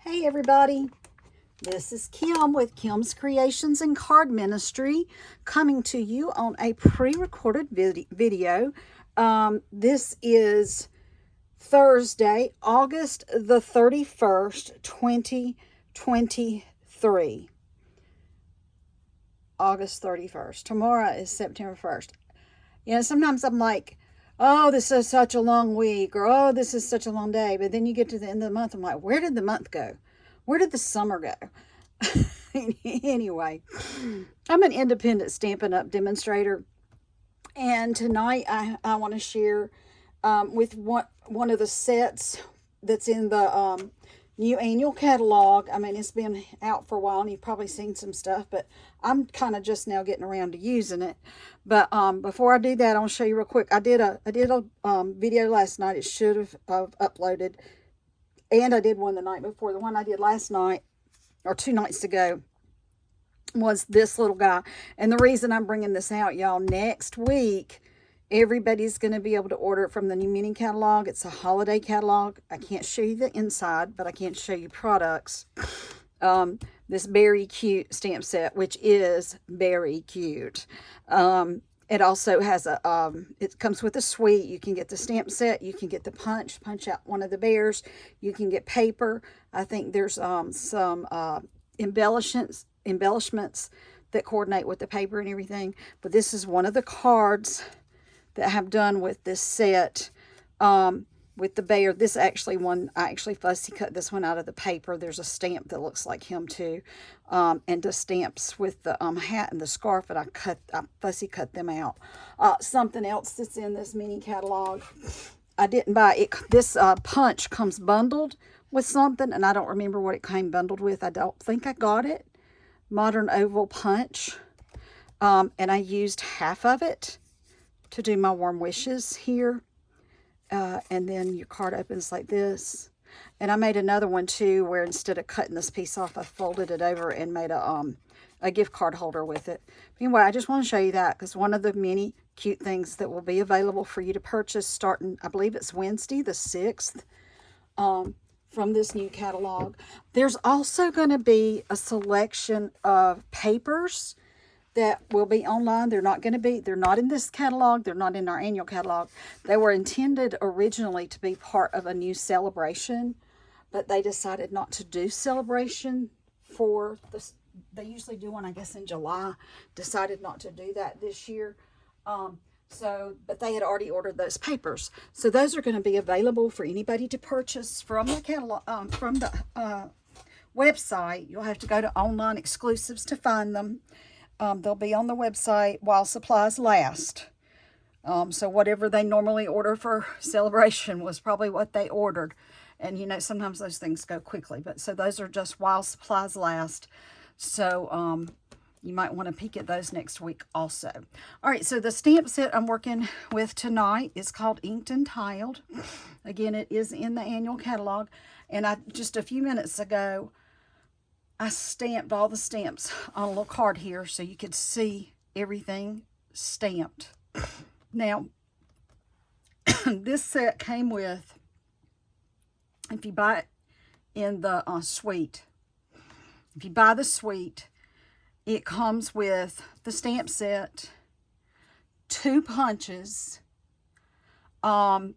Hey everybody, this is Kim with Kim's Creations and Card Ministry coming to you on a pre-recorded video. This is Thursday, August the 31st, 2023. August 31st. Tomorrow is September 1st. You know, sometimes I'm like, oh, this is such a long week, or oh, this is such a long day. But then you get to the end of the month, I'm like, where did the month go? Where did the summer go? Anyway, I'm an independent Stampin' Up! Demonstrator. And tonight I want to share with one of the sets that's in the new annual catalog. I mean, it's been out for a while and you've probably seen some stuff, but I'm kind of just now getting around to using it. But before I do that, I want to show you real quick. I did a video last night. It should have uploaded, and I did one the night before. The one I did last night, or 2 nights ago, was this little guy. And the reason I'm bringing this out, y'all, next week, everybody's going to be able to order it from the new mini catalog. It's a holiday catalog. I can't show you the inside, but I can show you products. This very cute stamp set, which is very cute. It also has it comes with a suite. You can get the stamp set. You can get the punch out one of the bears. You can get paper. I think there's some embellishments that coordinate with the paper and everything. But this is one of the cards that I have done with this set, with the bear. This actually one, I actually fussy cut this one out of the paper. There's a stamp that looks like him too, and the stamps with the hat and the scarf, and I fussy cut them out. Something else that's in this mini catalog, I didn't buy it. This punch comes bundled with something, and I don't remember what it came bundled with. I don't think I got it. Modern oval punch, and I used half of it to do my warm wishes here. And then your card opens like this. And I made another one too, where instead of cutting this piece off, I folded it over and made a gift card holder with it. But anyway, I just want to show you that, because one of the many cute things that will be available for you to purchase starting, I believe it's Wednesday the 6th, from this new catalog. There's also going to be a selection of papers that will be online. They're not in this catalog. They're not in our annual catalog. They were intended originally to be part of a new celebration, but they decided not to do celebration for this. They usually do one, I guess, in July. Decided not to do that this year. But they had already ordered those papers. So those are going to be available for anybody to purchase from the catalog, from the website. You'll have to go to online exclusives to find them. They'll be on the website while supplies last. So whatever they normally order for celebration was probably what they ordered. And, you know, sometimes those things go quickly. But so those are just while supplies last. So you might want to peek at those next week also. All right, so the stamp set I'm working with tonight is called Inked and Tiled. Again, it is in the annual catalog. And just a few minutes ago, I stamped all the stamps on a little card here so you could see everything stamped. Now, this set came with, if you buy it in the suite, if you buy the suite, it comes with the stamp set, 2 punches, some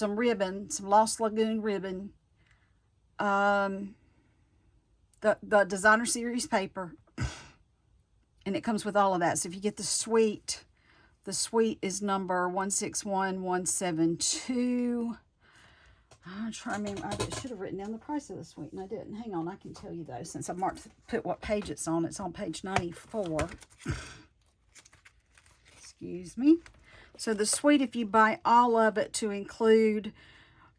ribbon, some Lost Lagoon ribbon, the designer series paper, and it comes with all of that. So if you get the suite is number 161172. I'm trying to remember. I should have written down the price of the suite, and I didn't. Hang on, I can tell you though, since I put what page it's on. It's on page 94. Excuse me. So the suite, if you buy all of it to include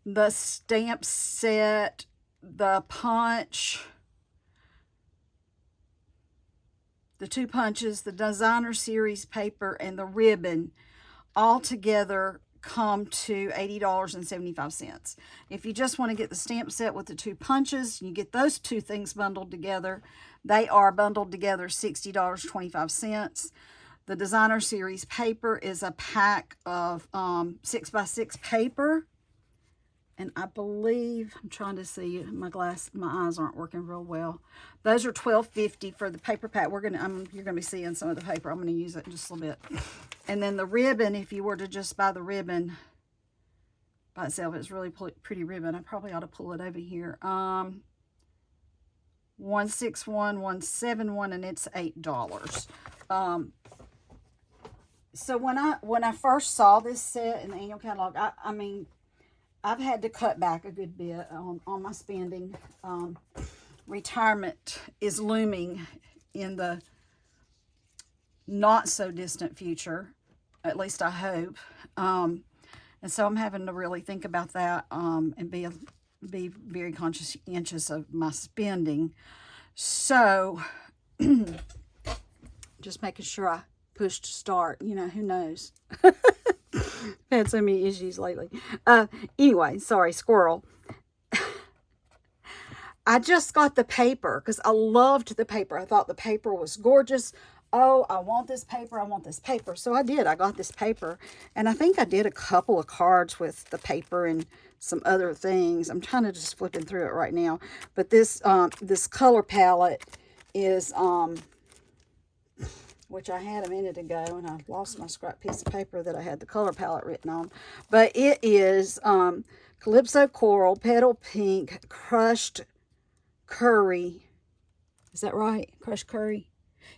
the stamp set, the punch, the 2 punches, the designer series paper, and the ribbon, all together come to $80.75. If you just want to get the stamp set with the 2 punches, you get those 2 things bundled together. They are bundled together $60.25. The designer series paper is a pack of 6x6 paper, And I believe, I'm trying to see, my eyes aren't working real well. Those are $12.50 for the paper pack. You're gonna be seeing some of the paper. I'm gonna use it in just a little bit. And then the ribbon, if you were to just buy the ribbon by itself, it's really pretty ribbon. I probably ought to pull it over here. 161, 171, and it's $8. So when I first saw this set in the annual catalog, I mean, I've had to cut back a good bit on my spending. Retirement is looming in the not so distant future, at least I hope. And so I'm having to really think about that and be very conscientious of my spending. So just making sure I pushed start. You know, who knows? I've had so many issues lately. Anyway, sorry, squirrel. I just got the paper because I loved the paper. I thought the paper was gorgeous. Oh, I want this paper. I want this paper. So I did. I got this paper. And I think I did a couple of cards with the paper and some other things. I'm trying to just flipping through it right now. But this color palette is... which I had a minute ago, and I lost my scrap piece of paper that I had the color palette written on. But it is Calypso Coral, Petal Pink, Crushed Curry. Is that right? Crushed Curry?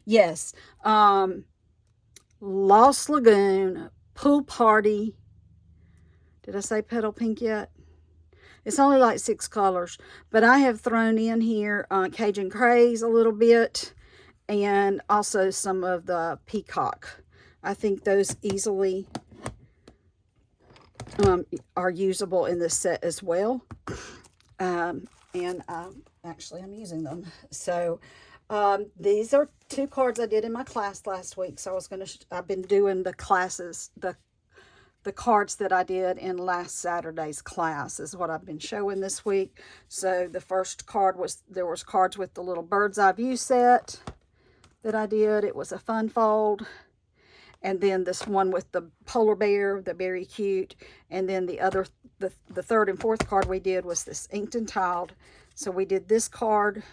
Yes. Lost Lagoon, Pool Party. Did I say Petal Pink yet? It's only like 6 colors. But I have thrown in here Cajun Craze a little bit. And also some of the Peacock. I think those easily are usable in this set as well. Actually, I'm using them. So these are 2 cards I did in my class last week. So I've been doing the classes, the cards that I did in last Saturday's class is what I've been showing this week. So the first card there was cards with the little bird's eye view set that I did. It was a fun fold. And then this one with the polar bear, the very cute. And then the third and fourth card we did was this inked and tiled. So we did this card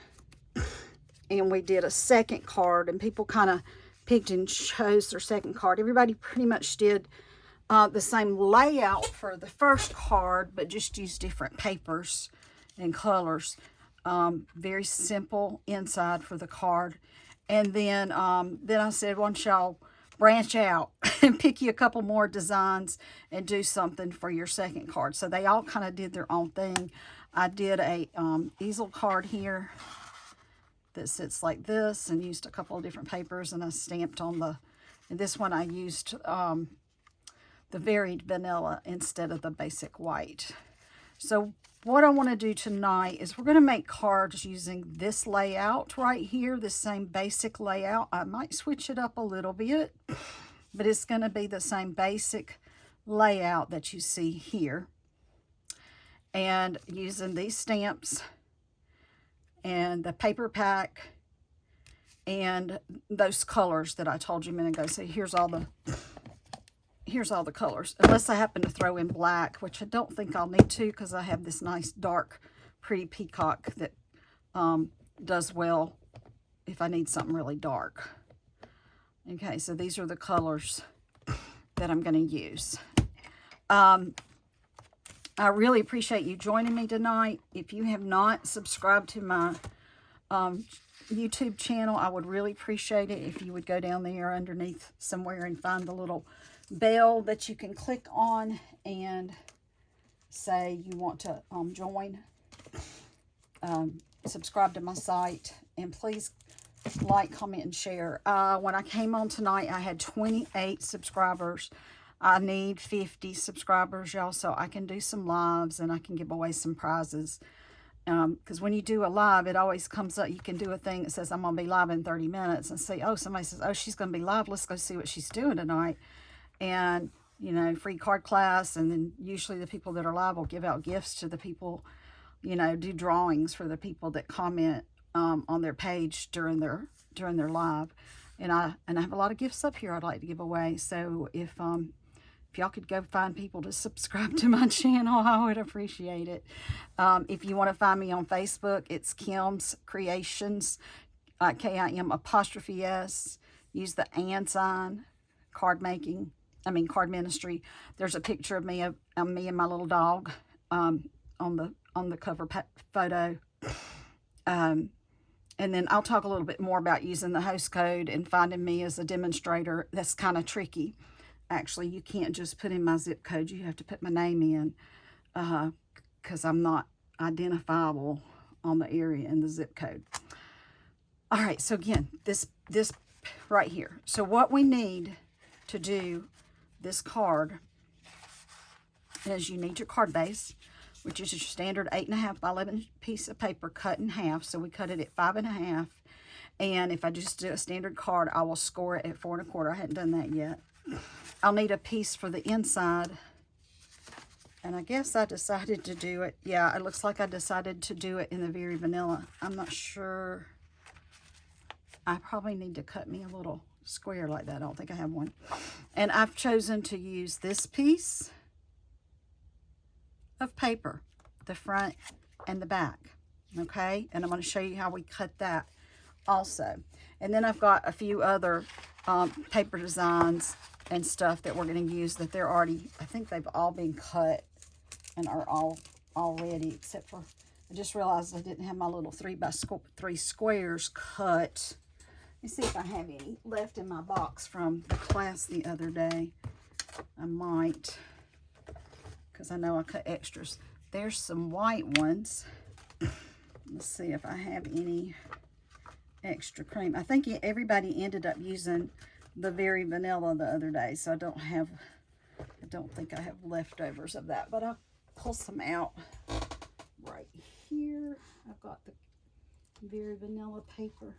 and we did a second card, and people kind of picked and chose their second card. Everybody pretty much did the same layout for the first card, but just used different papers and colors. Very simple inside for the card. And then I said, why don't y'all branch out and pick you a couple more designs and do something for your second card. So they all kind of did their own thing. I did a easel card here that sits like this and used a couple of different papers, and I stamped on and this one I used the varied vanilla instead of the basic white. So what I want to do tonight is we're going to make cards using this layout right here, this same basic layout. I might switch it up a little bit, but it's going to be the same basic layout that you see here. And using these stamps and the paper pack and those colors that I told you a minute ago. So here's all the colors, unless I happen to throw in black, which I don't think I'll need to because I have this nice dark pretty peacock that does well if I need something really dark. Okay, so these are the colors that I'm going to use. I really appreciate you joining me tonight. If you have not subscribed to my YouTube channel, I would really appreciate it if you would go down there underneath somewhere and find the little bell that you can click on and say you want to join, subscribe to my site, and please like, comment, and share. When I came on tonight, I had 28 subscribers. I need 50 subscribers, y'all, so I can do some lives and I can give away some prizes. Because when you do a live, it always comes up, you can do a thing that says, I'm going to be live in 30 minutes, and see, oh, somebody says, oh, she's going to be live. Let's go see what she's doing tonight. And, you know, free card class. And then usually the people that are live will give out gifts to the people, you know, do drawings for the people that comment on their page during their live. And I have a lot of gifts up here I'd like to give away. So if if y'all could go find people to subscribe to my channel, I would appreciate it. If you want to find me on Facebook, it's Kim's Creations, Kim apostrophe S. Use the and sign, card ministry. There's a picture of me me and my little dog on the cover photo. And then I'll talk a little bit more about using the host code and finding me as a demonstrator. That's kind of tricky. Actually, you can't just put in my zip code. You have to put my name in because I'm not identifiable on the area and the zip code. All right, so again, this right here. So what we need to do this card is you need your card base, which is your standard 8.5 by 11 piece of paper cut in half. So we cut it at 5.5. And if I just do a standard card, I will score it at 4 1/4. I hadn't done that yet. I'll need a piece for the inside. And I guess I decided to do it. Yeah, it looks like I decided to do it in the Very Vanilla. I'm not sure. I probably need to cut me a little square like that. I don't think I have one. And I've chosen to use this piece of paper, the front and the back, okay? And I'm going to show you how we cut that also. And then I've got a few other paper designs and stuff that we're going to use that they're already, I think they've all been cut and are all ready, except for, I just realized I didn't have my little 3x3 squares cut. Let me see if I have any left in my box from the class the other day. I might, because I know I cut extras. There's some white ones. Let's see if I have any extra cream. I think everybody ended up using the Very Vanilla the other day, so I don't think I have leftovers of that, but I'll pull some out right here. I've got the Very Vanilla paper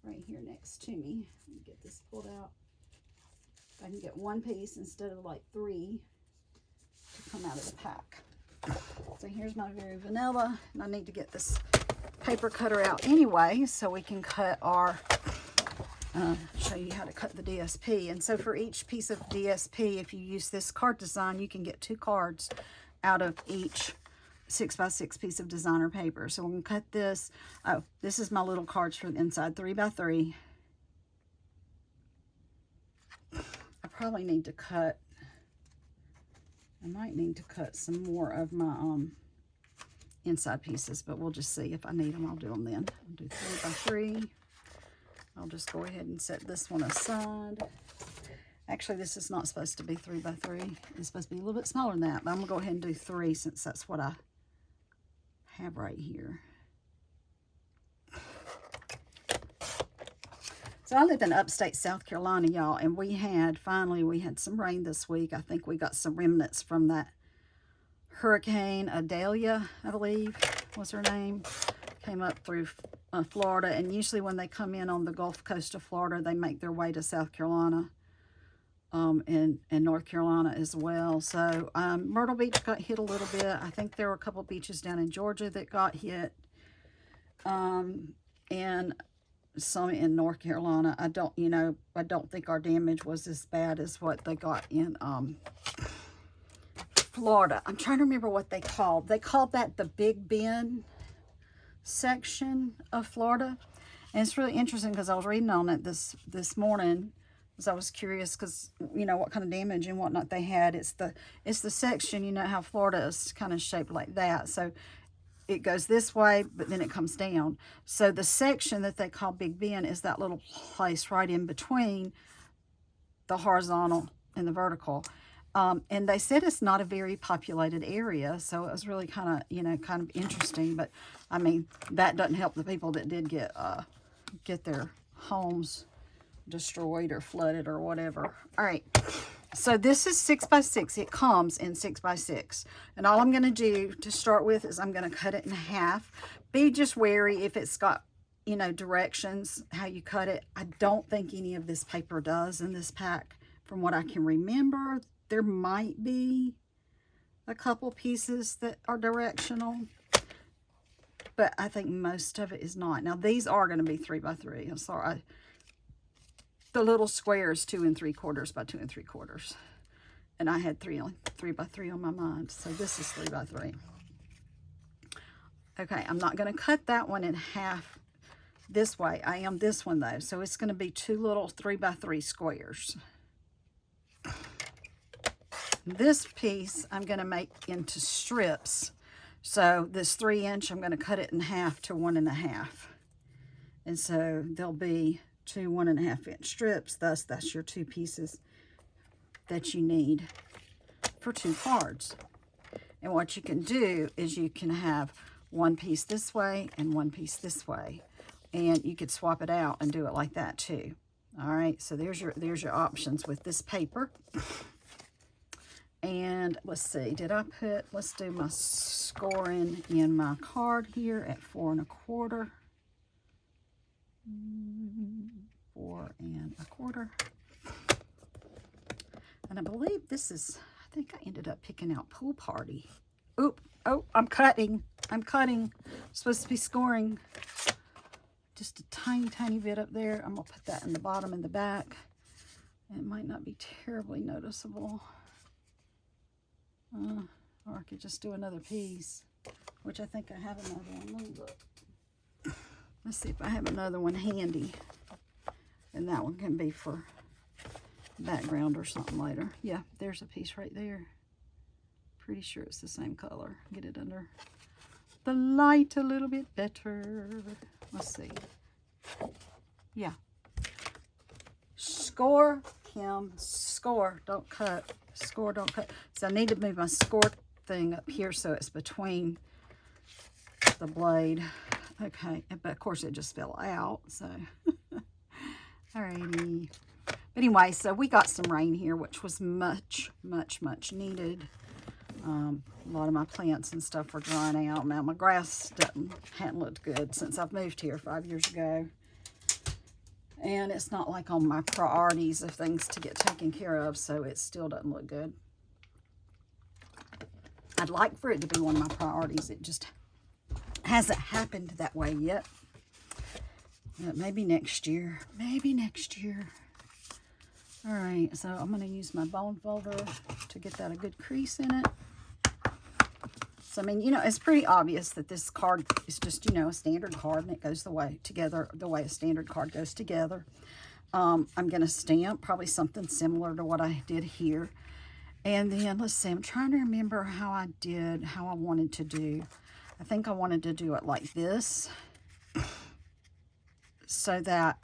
right here next to me. Let me get this pulled out. I can get one piece instead of like 3 to come out of the pack. So here's my Very Vanilla, and I need to get this paper cutter out anyway so we can cut our show you how to cut the DSP. And so for each piece of DSP, if you use this card design, you can get 2 cards out of each 6x6 piece of designer paper. So we're going to cut this. Oh, this is my little cards for the inside, 3x3. I probably need to cut, I might need to cut some more of my inside pieces, but we'll just see if I need them. I'll do them then. I'll do 3x3. I'll just go ahead and set this one aside. Actually, this is not supposed to be 3x3. It's supposed to be a little bit smaller than that, but I'm going to go ahead and do 3 since that's what I have right here. So I live in upstate South Carolina, y'all, and finally we had some rain this week. I think we got some remnants from that Hurricane Adalia, I believe was her name. Came up through Florida, and usually when they come in on the Gulf Coast of Florida, they make their way to South Carolina and North Carolina as well. So Myrtle Beach got hit a little bit. I think there were a couple beaches down in Georgia that got hit, and some in North Carolina. I don't think our damage was as bad as what they got in Florida. I'm trying to remember what they called. They called that the Big Bend section of Florida. And it's really interesting because I was reading on it this morning because I was curious because, what kind of damage and whatnot they had. It's the section, how Florida is kind of shaped like that. So it goes this way, but then it comes down. So the section that they call Big Bend is that little place right in between the horizontal and the vertical. And they said it's not a very populated area, so it was really kind of interesting. But I mean, that doesn't help the people that did get their homes destroyed or flooded or whatever. All right, so this is 6x6. It comes in 6x6, and all I'm going to do to start with is I'm going to cut it in half. Be just wary if it's got directions how you cut it. I don't think any of this paper does in this pack, from what I can remember. There might be a couple pieces that are directional, but I think most of it is not. Now, these are going to be 3x3. I'm sorry. The little square is 2 3/4 by 2 3/4. And I had 3x3 on my mind. So this is 3x3. Okay, I'm not going to cut that one in half this way. I am this one though. So it's going to be 2 little 3x3 squares. This piece I'm going to make into strips. So this 3-inch, I'm going to cut it in half to 1.5. And so there'll be 2 1.5-inch strips. Thus, that's your 2 pieces that you need for 2 cards. And what you can do is you can have 1 piece this way and 1 piece this way. And you could swap it out and do it like that too. All right, so there's your options with this paper. And let's see, let's do my scoring in my card here at 4 1/4. 4 1/4. And I believe this is, I think I ended up picking out Pool Party. Oop, oh, I'm cutting. I'm supposed to be scoring just a tiny, tiny bit up there. I'm gonna put that in the bottom and the back. It might not be terribly noticeable. Or I could just do another piece, which I think I have another one. Let me look. Let's see if I have another one handy. And that one can be for background or something later. Yeah, there's a piece right there. Pretty sure it's the same color. Get it under the light a little bit better. Let's see. Yeah. Score, Kim. Score. Don't cut. Score, don't cut. So I need to move my score thing up here so it's between the blade. Okay, but of course it just fell out, so. Alrighty. But anyway, so we got some rain here, which was much, much, much needed. A lot of my plants and stuff were drying out. Now my grass hadn't looked good since I've moved here 5 years ago. And it's not like on my priorities of things to get taken care of, so it still doesn't look good. I'd like for it to be one of my priorities. It just hasn't happened that way yet. But maybe next year. Maybe next year. All right, so I'm going to use my bone folder to get that a good crease in it. So, I mean, you know, it's pretty obvious that this card is just, you know, a standard card, and it goes the way a standard card goes together. I'm going to stamp probably something similar to what I did here. And then, let's see, I'm trying to remember how I wanted to do. I think I wanted to do it like this, so that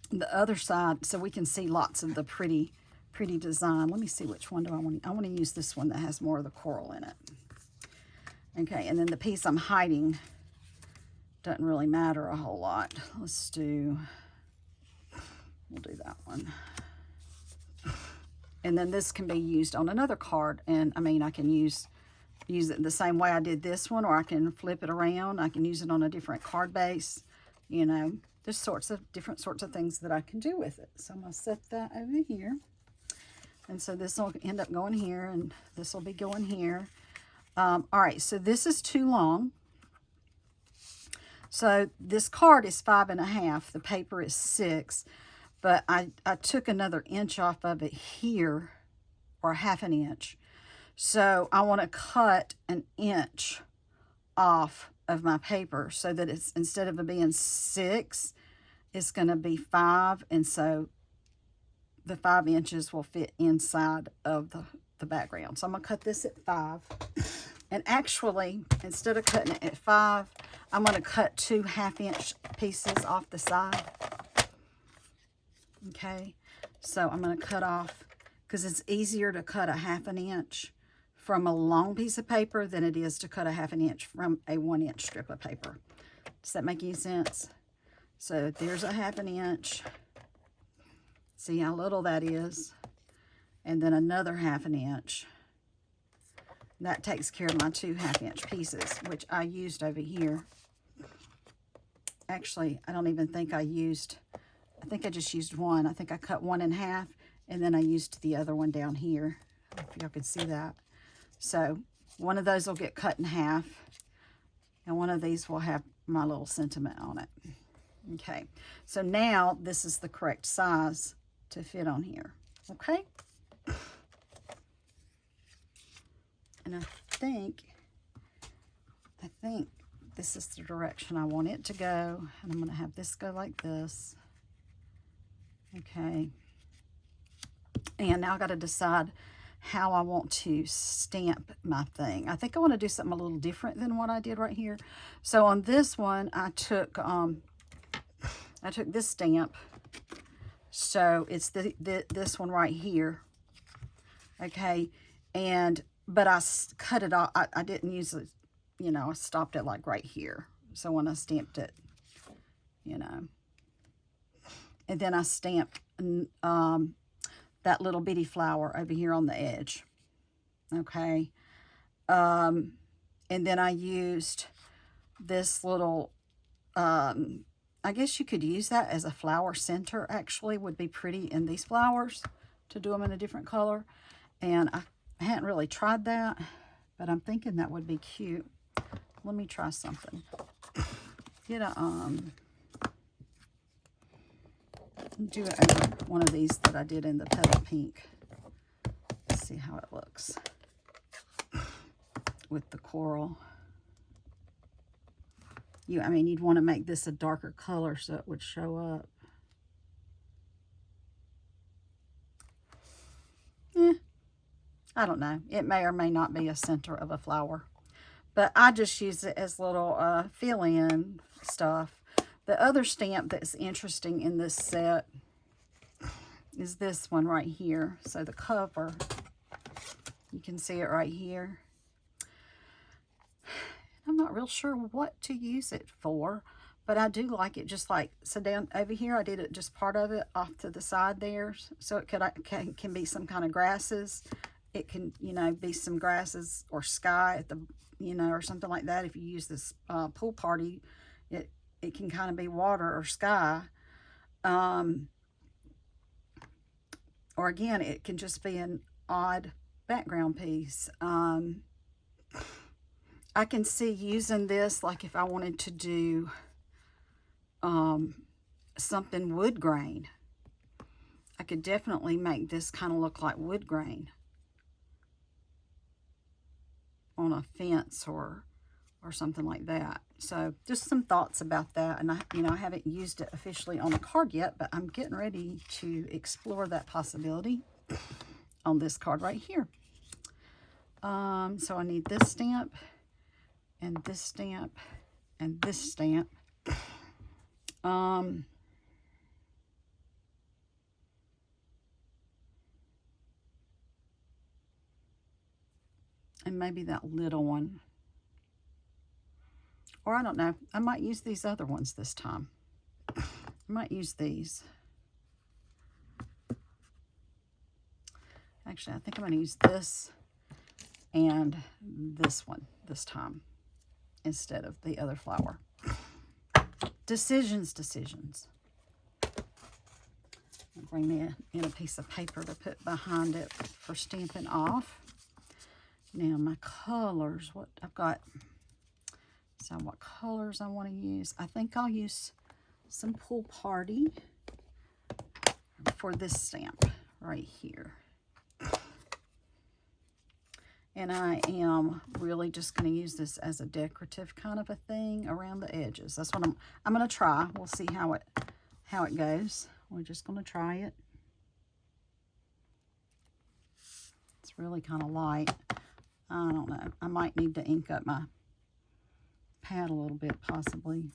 the other side, so we can see lots of the pretty design. Let me see, which one do I want? I want to use this one that has more of the coral in it. Okay, and then the piece I'm hiding doesn't really matter a whole lot. We'll do that one. And then this can be used on another card. And I mean, I can use it the same way I did this one, or I can flip it around. I can use it on a different card base. You know, there's different sorts of things that I can do with it. So I'm going to set that over here. And so this will end up going here, and this will be going here. All right, so this is too long. So this card is 5.5. The paper is 6. But I took another inch off of it here, or 1/2 inch. So I want to cut 1 inch off of my paper so that it's, instead of it being 6, it's going to be 5. And so the 5 inches will fit inside of the background. So I'm going to cut this at 5. And actually, instead of cutting it at 5, I'm going to cut 2 1/2-inch pieces off the side. Okay, so I'm going to cut off, because it's easier to cut a 1/2 inch from a long piece of paper than it is to cut a 1/2 inch from a 1-inch strip of paper. Does that make any sense? So there's a 1/2 inch. See how little that is? And then another 1/2 inch. That takes care of my 2 1/2-inch pieces, which I used over here. Actually, I don't even think I think I just used one. I think I cut one in half, and then I used the other one down here. If y'all can see that. So one of those will get cut in half, and one of these will have my little sentiment on it. Okay, so now this is the correct size to fit on here. Okay. And I think this is the direction I want it to go. And I'm going to have this go like this. Okay. And now I got to decide how I want to stamp my thing. I think I want to do something a little different than what I did right here. So on this one, I took this stamp. So it's this one right here. Okay. But I cut it off. I didn't use it, you know, I stopped it like right here. So when I stamped it, you know, and then I stamped that little bitty flower over here on the edge. Okay. And then I used this little, I guess you could use that as a flower center, actually. Would be pretty in these flowers to do them in a different color. And I hadn't really tried that, but I'm thinking that would be cute. Let me try something. Get a, do it over one of these that I did in the petal pink. Let's see how it looks with the coral. I mean, you'd want to make this a darker color so it would show up. I don't know. It may or may not be a center of a flower. But I just use it as little fill-in stuff. The other stamp that's interesting in this set is this one right here. So the cover, you can see it right here. I'm not real sure what to use it for, but I do like it just like, so down over here, I did it just part of it off to the side there. So it can be some kind of grasses. It can, you know, be some grasses or sky at the, you know, or something like that. If you use this pool party, it can kind of be water or sky. Or again, it can just be an odd background piece. I can see using this, like if I wanted to do something wood grain, I could definitely make this kind of look like wood grain on a fence or something like that. So just some thoughts about that. And I haven't used it officially on a card yet, but I'm getting ready to explore that possibility on this card right here. So I need this stamp and this stamp and this stamp. And maybe that little one. Or I don't know. I might use these other ones this time. I might use these. Actually, I think I'm going to use this and this one this time instead of the other flower. Decisions. I'll bring me in a piece of paper to put behind it for stamping off. Now my colors, what I've got, so what colors I want to use. I think I'll use some Pool Party for this stamp right here. And I am really just going to use this as a decorative kind of a thing around the edges. That's what I'm going to try. We'll see how it goes. We're just going to try it. It's really kind of light. I don't know. I might need to ink up my pad a little bit, possibly.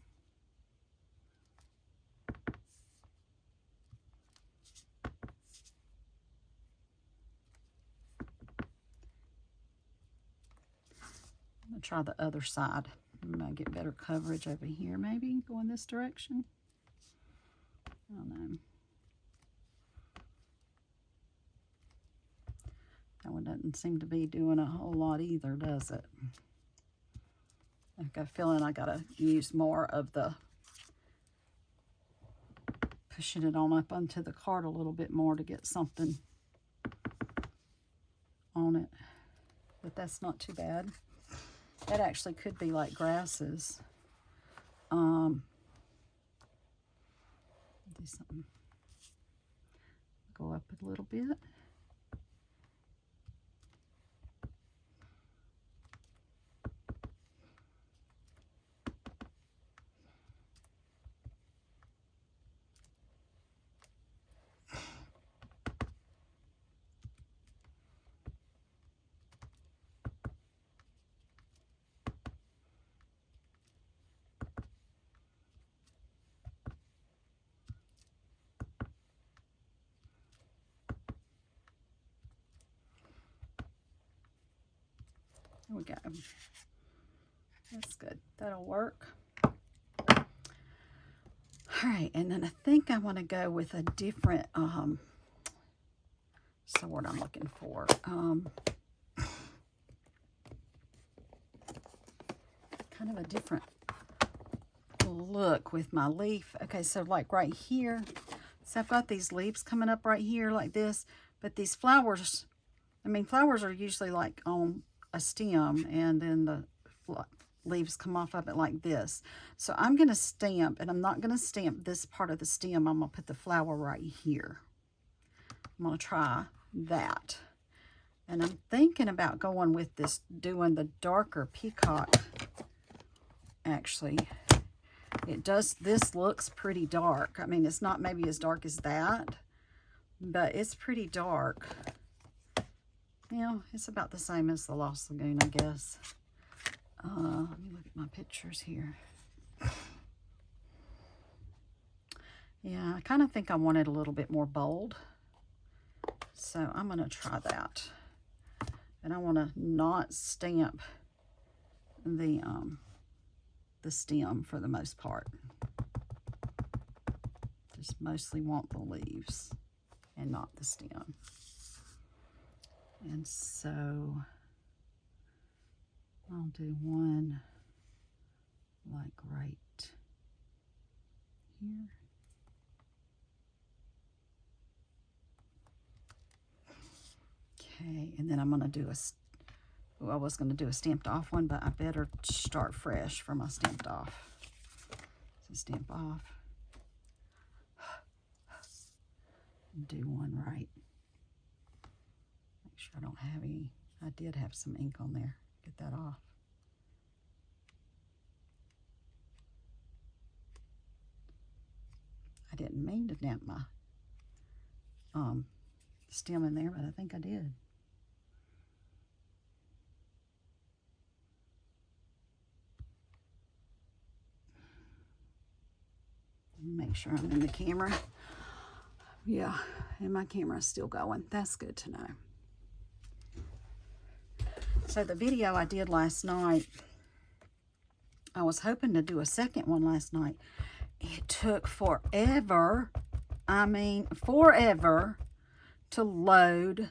I'm going to try the other side. I'm going to get better coverage over here, maybe. Go in this direction. I don't know. That one doesn't seem to be doing a whole lot either, does it? I've got a feeling I got to use more of the pushing it on up onto the card a little bit more to get something on it. But that's not too bad. That actually could be like grasses. Do something. Go up a little bit. There we go. That's good. That'll work. All right, and then I think I want to go with a different, what's the word I'm looking for? Kind of a different look with my leaf. Okay, so like right here, so I've got these leaves coming up right here like this, but these flowers, I mean, flowers are usually like on a stem, and then the leaves come off of it like this. So I'm going to stamp, and I'm not going to stamp this part of the stem. I'm going to put the flower right here. I'm going to try that. And I'm thinking about going with this, doing the darker peacock. Actually, it does, this looks pretty dark. I mean, it's not maybe as dark as that, but it's pretty dark. You know, it's about the same as the Lost Lagoon, I guess. Let me look at my pictures here. Yeah, I kind of think I want it a little bit more bold. So I'm going to try that. And I want to not stamp the stem for the most part. Just mostly want the leaves and not the stem. And so I'll do one like right here. Okay, and then I'm going to do I was going to do a stamped off one, but I better start fresh for my stamped off. So stamp off. Do one right. Make sure I don't have any. I did have some ink on there. Get that off. I didn't mean to damp my stem in there, but I think I did. Make sure I'm in the camera. Yeah, and my camera's still going. That's good to know. So the video I did last night, I was hoping to do a second one last night. It took forever, I mean forever, to load.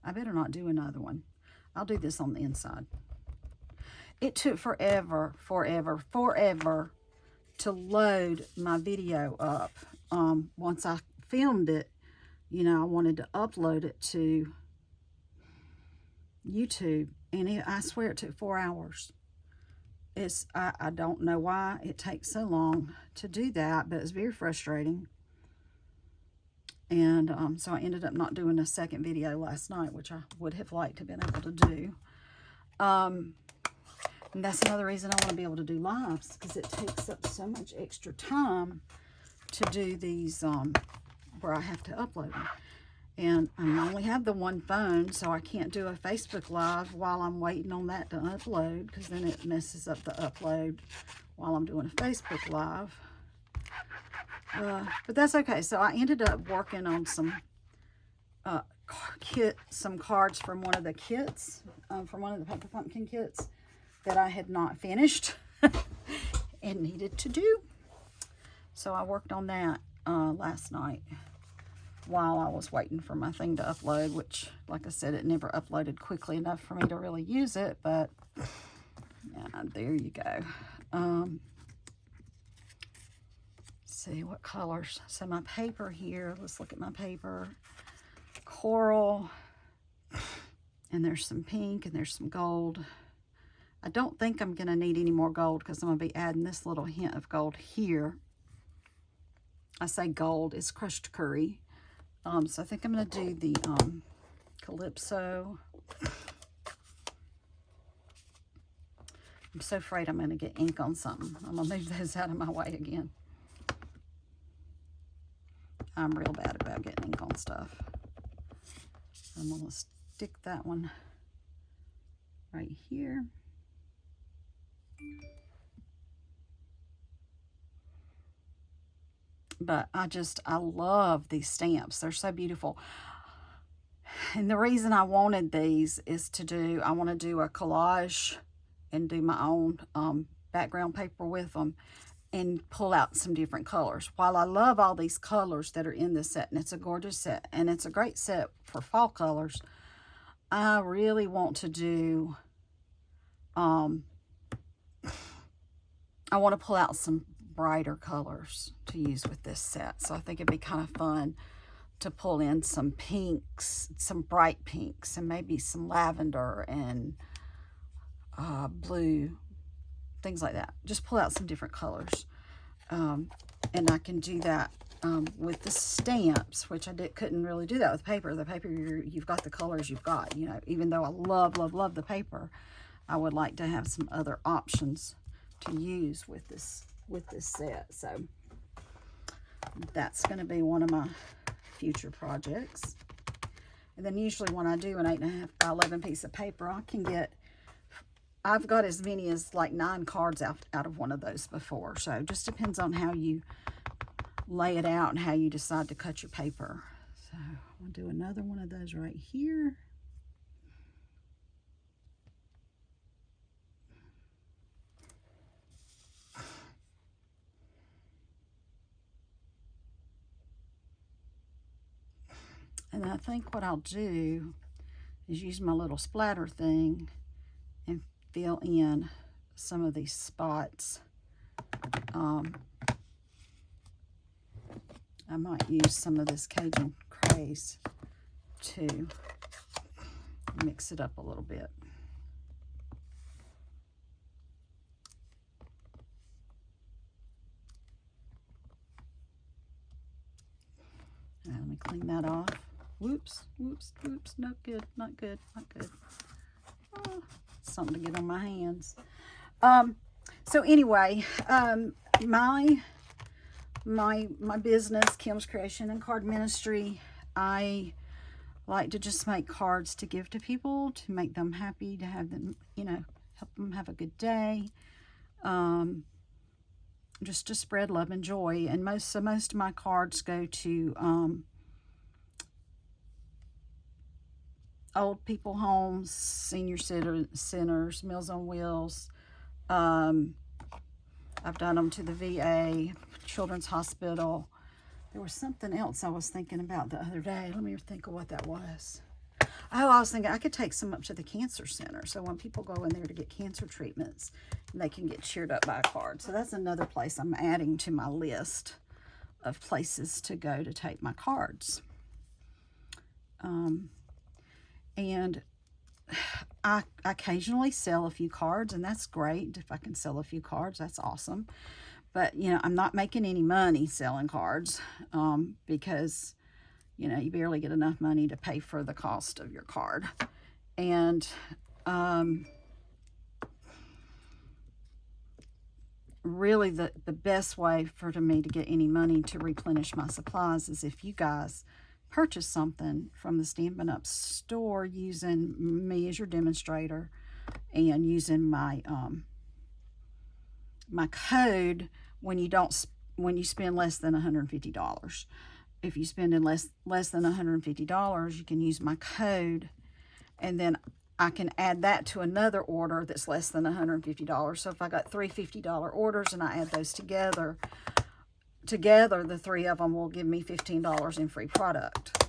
I better not do another one. I'll do this on the inside. It took forever to load my video up. Once I filmed it, you know, I wanted to upload it to YouTube, and I swear it took 4 hours. I don't know why it takes so long to do that, but it's very frustrating. And so I ended up not doing a second video last night, which I would have liked to have been able to do. And that's another reason I want to be able to do lives, because it takes up so much extra time to do these where I have to upload them. And I only have the one phone, so I can't do a Facebook Live while I'm waiting on that to upload, because then it messes up the upload while I'm doing a Facebook Live. But that's okay. So I ended up working on some cards from one of the kits, from one of the Paper Pumpkin kits that I had not finished and needed to do. So I worked on that last night while I was waiting for my thing to upload, which, like I said, it never uploaded quickly enough for me to really use it, but yeah, there you go. See what colors. So my paper here, let's look at my paper. Coral, and there's some pink, and there's some gold. I don't think I'm going to need any more gold, because I'm going to be adding this little hint of gold here. I say gold, it's crushed curry. So I think I'm going to do the Calypso. I'm so afraid I'm going to get ink on something. I'm going to move those out of my way again. I'm real bad about getting ink on stuff. I'm going to stick that one right here. But I love these stamps. They're so beautiful. And the reason I wanted these is I want to do a collage and do my own background paper with them and pull out some different colors. While I love all these colors that are in this set, and it's a gorgeous set, and it's a great set for fall colors, I really want to do, I want to pull out some brighter colors to use with this set. So I think it'd be kind of fun to pull in some pinks, some bright pinks, and maybe some lavender and blue, things like that. Just pull out some different colors. And I can do that with the stamps, which I couldn't really do that with paper. The paper, you've got the colors you've got. You know, even though I love, love, love the paper, I would like to have some other options to use with this set. So that's going to be one of my future projects. And then usually when I do an 8.5 by 11 piece of paper, I've got as many as like 9 cards out of one of those before. So it just depends on how you lay it out and how you decide to cut your paper. So I'll do another one of those right here. And I think what I'll do is use my little splatter thing and fill in some of these spots. I might use some of this Cajun Craze to mix it up a little bit. Now, let me clean that off. Whoops, whoops, whoops, not good, not good, not good. Oh, something to get on my hands. So anyway, my business, Kim's Creation and Card Ministry, I like to just make cards to give to people, to make them happy, to have them, you know, help them have a good day. Just to spread love and joy. And most of my cards go to old people homes, senior centers, Meals on Wheels. I've done them to the VA, Children's Hospital. There was something else I was thinking about the other day. Let me think of what that was. Oh, I was thinking I could take some up to the cancer center. So when people go in there to get cancer treatments, they can get cheered up by a card. So that's another place I'm adding to my list of places to go to take my cards. And I occasionally sell a few cards, and that's great. If I can sell a few cards, that's awesome. But, you know, I'm not making any money selling cards because, you know, you barely get enough money to pay for the cost of your card. And really the best way for me to get any money to replenish my supplies is if you guys purchase something from the Stampin' Up store using me as your demonstrator and using my my code when you spend less than $150. If you spend less than $150, you can use my code, and then I can add that to another order that's less than $150. So if I got 3 $50 orders and I add those together, the 3 of them will give me $15 in free product.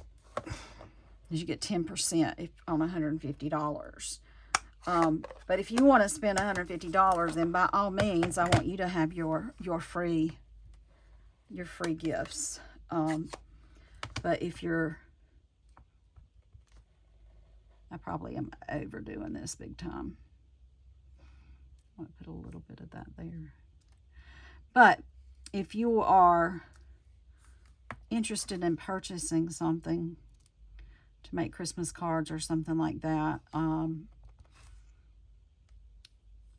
You get 10% on $150. But if you want to spend $150, then by all means, I want you to have your free gifts. But if I probably am overdoing this big time. I'm going to put a little bit of that there. But if you are interested in purchasing something to make Christmas cards or something like that, and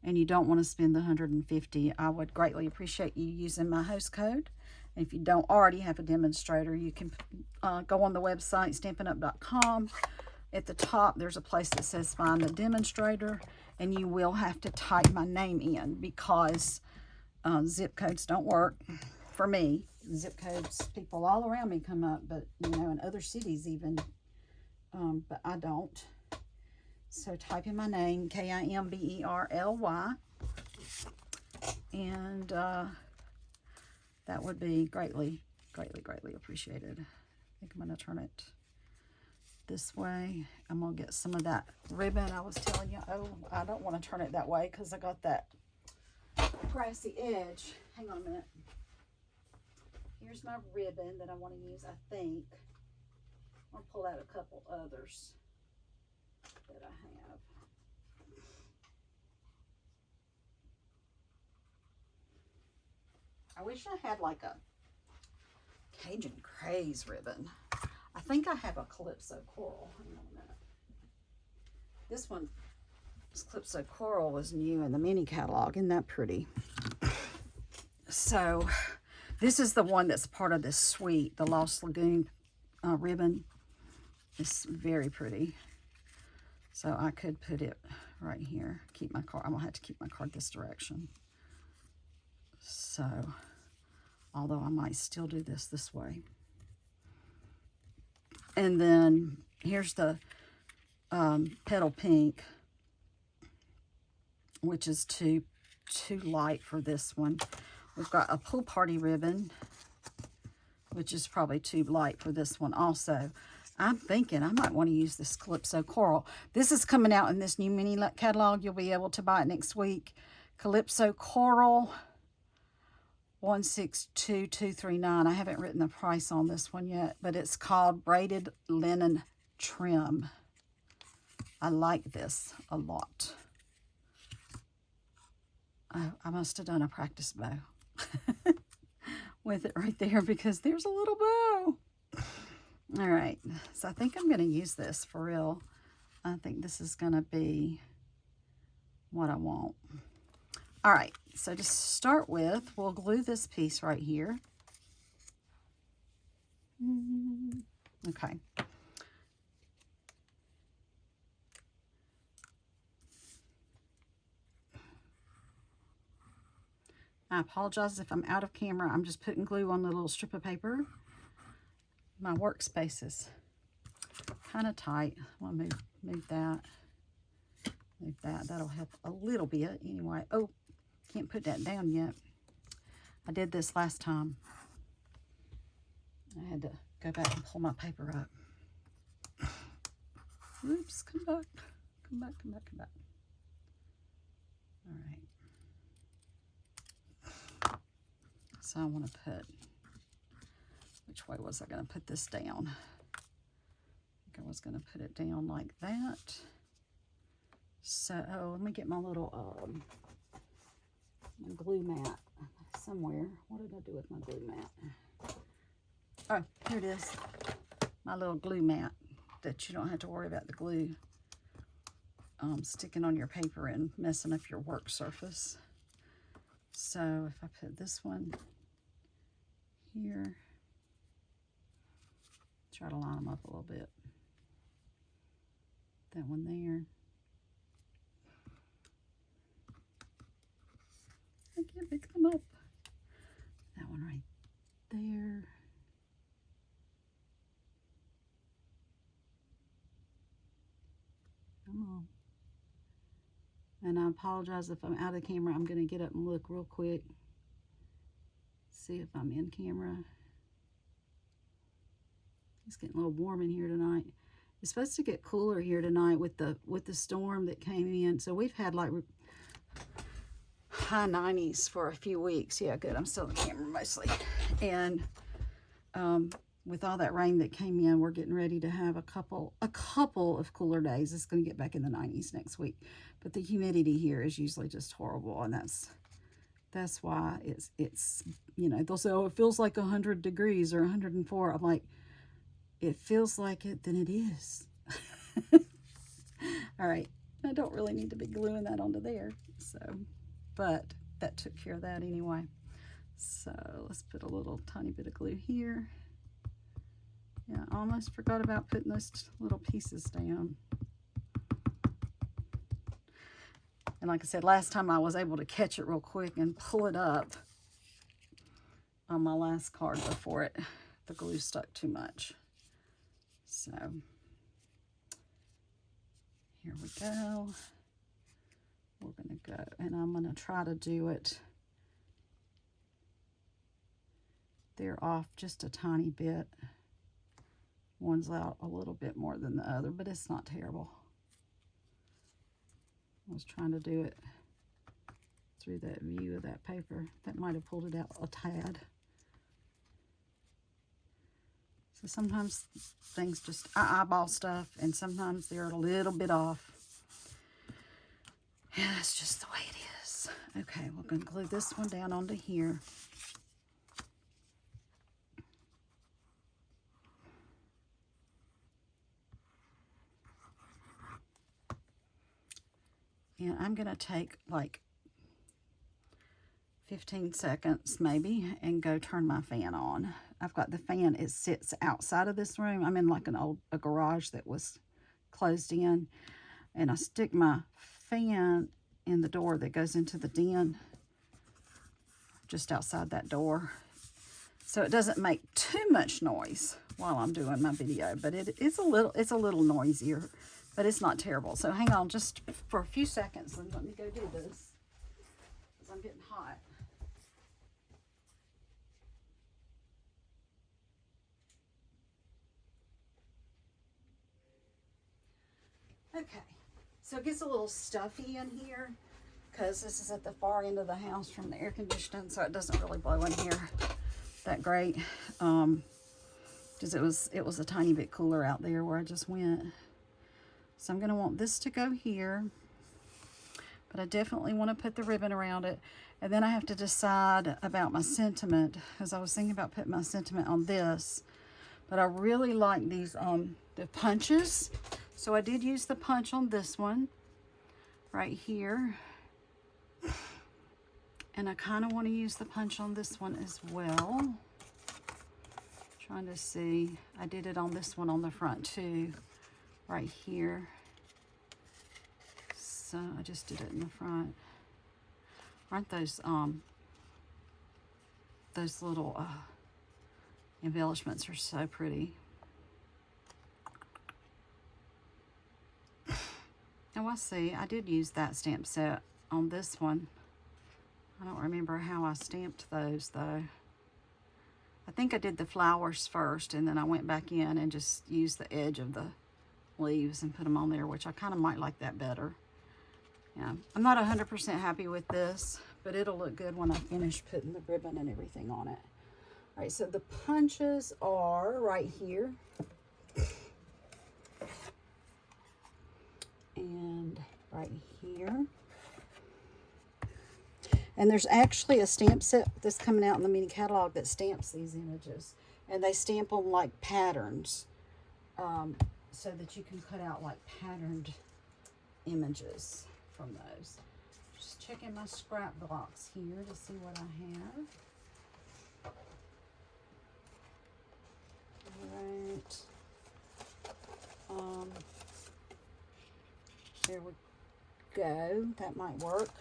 you don't want to spend the $150, I would greatly appreciate you using my host code. And if you don't already have a demonstrator, you can go on the website, stampinup.com. At the top, there's a place that says Find the Demonstrator, and you will have to type my name in because zip codes don't work for me. Zip codes, people all around me come up, but, you know, in other cities even, but I don't. So type in my name, Kimberly, and that would be greatly, greatly, greatly appreciated. I think I'm going to turn it this way. I'm going to get some of that ribbon I was telling you. Oh, I don't want to turn it that way because I got that grassy edge. Hang on a minute. Here's my ribbon that I want to use, I think. I'll pull out a couple others that I have. I wish I had like a Cajun Craze ribbon. I think I have a Calypso Coral. Hang on a minute. This one, this Calypso Coral was new in the mini catalog. Isn't that pretty? So this is the one that's part of this suite, the Lost Lagoon ribbon. It's very pretty. So I could put it right here. Keep my card. I'm gonna have to keep my card this direction. So, although I might still do this way. And then here's the Petal Pink, which is too light for this one. We've got a Pool Party ribbon, which is probably too light for this one also. I'm thinking I might want to use this Calypso Coral. This is coming out in this new mini catalog. You'll be able to buy it next week. Calypso Coral 162239. I haven't written the price on this one yet, but it's called Braided Linen Trim. I like this a lot. I must have done a practice bow with it right there because there's a little bow. All right, so I think I'm going to use this for real. I think this is going to be what I want. All right, so to start with, we'll glue this piece right here. Okay. I apologize if I'm out of camera. I'm just putting glue on the little strip of paper. My workspace is kind of tight. I want to move that. Move that. That'll help a little bit anyway. Oh, can't put that down yet. I did this last time. I had to go back and pull my paper up. Oops, come back. Come back, come back, come back. All right. So I want to put, which way was I going to put this down? I think I was going to put it down like that. So, let me get my little my glue mat somewhere. What did I do with my glue mat? Oh, here it is. My little glue mat that you don't have to worry about the glue sticking on your paper and messing up your work surface. So if I put this one here, try to line them up a little bit. That one there. I can't pick them up. That one right there. Come on. And I apologize if I'm out of camera. I'm going to get up and look real quick. See if I'm in camera. It's getting a little warm in here tonight. It's supposed to get cooler here tonight with the storm that came in. So we've had like high 90s for a few weeks. Yeah, good. I'm still in camera mostly. And with all that rain that came in, we're getting ready to have a couple of cooler days. It's going to get back in the 90s next week. But the humidity here is usually just horrible, and that's why it's you know, they'll say, oh, it feels like 100 degrees or 104. I'm like, it feels like it, then it is. All right, I don't really need to be gluing that onto there, so, but that took care of that anyway. So let's put a little tiny bit of glue here. Yeah, I almost forgot about putting those little pieces down. And like I said, last time I was able to catch it real quick and pull it up on my last card before the glue stuck too much. So, Here we go. We're going to go, and I'm going to try to do it there off just a tiny bit. One's out a little bit more than the other, but it's not terrible. I was trying to do it through that view of that paper. That might have pulled it out a tad. So sometimes things just, I eyeball stuff, and sometimes they're a little bit off. Yeah, that's just the way it is. Okay, we're going to glue this one down onto here. And I'm going to take like 15 seconds maybe and go turn my fan on. I've got the fan, it sits outside of this room. I'm in like a garage that was closed in. And I stick my fan in the door that goes into the den, just outside that door. So it doesn't make too much noise while I'm doing my video, but it's a little noisier, but it's not terrible. So hang on just for a few seconds and let me go do this, because I'm getting hot. Okay, so it gets a little stuffy in here because this is at the far end of the house from the air conditioning, so it doesn't really blow in here that great. Because it was a tiny bit cooler out there where I just went. So I'm going to want this to go here, but I definitely want to put the ribbon around it. And then I have to decide about my sentiment, because I was thinking about putting my sentiment on this, but I really like these the punches. So I did use the punch on this one right here. And I kind of want to use the punch on this one as well. Trying to see. I did it on this one on the front too, right here. So I just did it in the front. Aren't those little embellishments are so pretty. Oh, I see. I did use that stamp set on this one. I don't remember how I stamped those, though. I think I did the flowers first, and then I went back in and just used the edge of the leaves and put them on there, which I kind of might like that better. Yeah, I'm not 100% happy with this, but it'll look good when I finish putting the ribbon and everything on it. All right, so the punches are right here. And right here. And there's actually a stamp set that's coming out in the mini catalog that stamps these images. And they stamp them like patterns, so that you can cut out like patterned images from those. Just checking my scrap box here to see what I have. All right. There we go. That might work.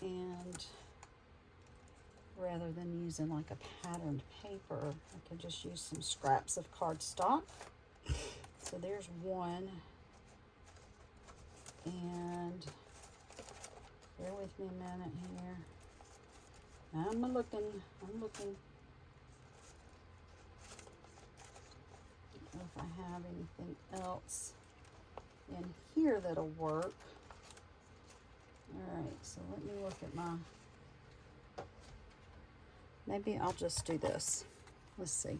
And rather than using like a patterned paper, I could just use some scraps of cardstock. So there's one. And bear with me a minute here. I'm looking. I don't know if I have anything else in here that'll work. All right, so let me look at my, maybe I'll just do this. Let's see.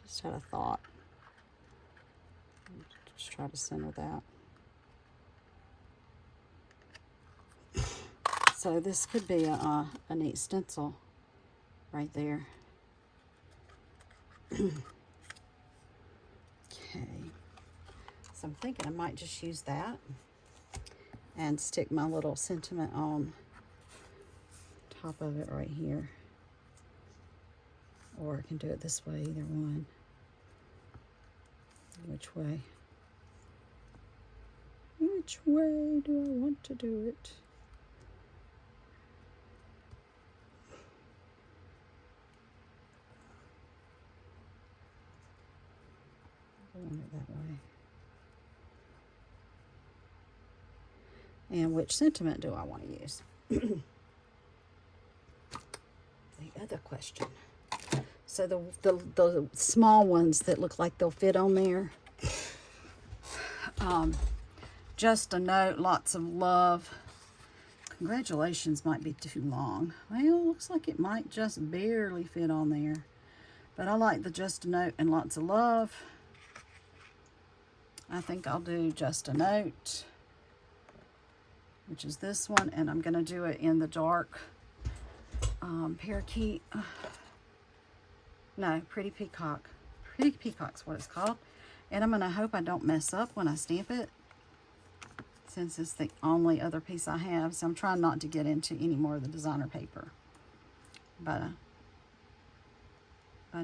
Just had a thought. Just try to center that. So this could be a neat stencil right there. Okay, so I'm thinking I might just use that and stick my little sentiment on top of it right here. Or I can do it this way, either one. Which way? Which way do I want to do it? want it that way. And which sentiment do I want to use? The other question. So the small ones that look like they'll fit on there. Just a note, lots of love. Congratulations might be too long. Well, looks like it might just barely fit on there. But I like the just a note and lots of love. I think I'll do just a note, which is this one, and I'm going to do it in the dark parakeet. No, Pretty Peacock. Pretty Peacock's what it's called. And I'm going to hope I don't mess up when I stamp it, since it's the only other piece I have. So I'm trying not to get into any more of the designer paper by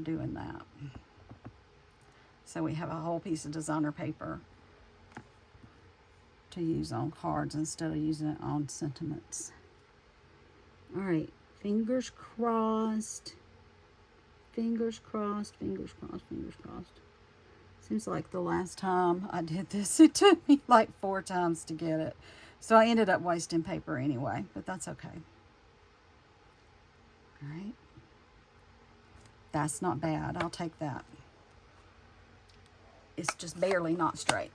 doing that. So we have a whole piece of designer paper to use on cards instead of using it on sentiments. All right, fingers crossed. Fingers crossed, fingers crossed, fingers crossed. Seems like the last time I did this, it took me like 4 times to get it. So I ended up wasting paper anyway, but that's okay. All right. That's not bad. I'll take that. It's just barely not straight.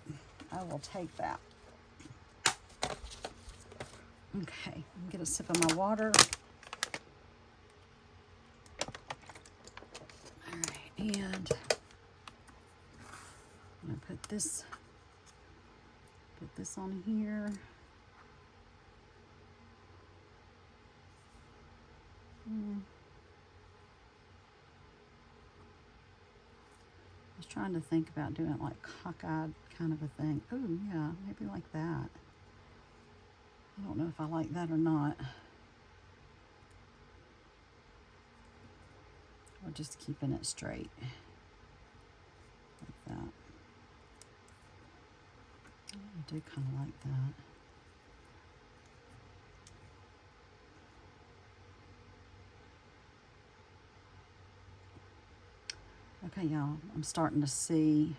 I will take that. Okay, get a sip of my water. All right, and I'm gonna put this on here. I was trying to think about doing it like cockeyed kind of a thing. Oh yeah, maybe like that. I don't know if I like that or not. Or just keeping it straight. Like that. I do kind of like that. Okay, y'all, I'm starting to see.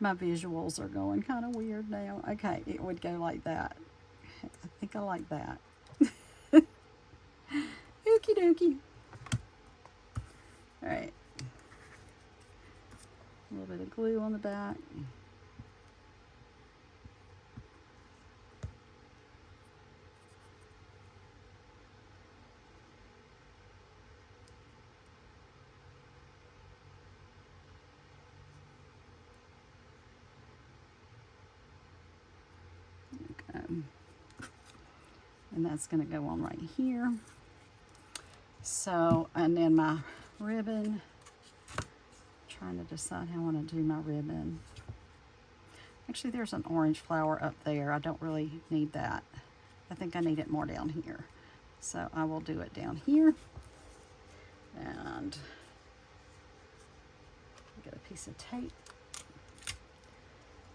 My visuals are going kind of weird now. Okay, it would go like that. I think I like that. Okie dokie. All right. A little bit of glue on the back. And that's going to go on right here. So, and then my ribbon, trying to decide how I want to do my ribbon. Actually, there's an orange flower up there. I don't really need that. I think I need it more down here. So I will do it down here. And get a piece of tape.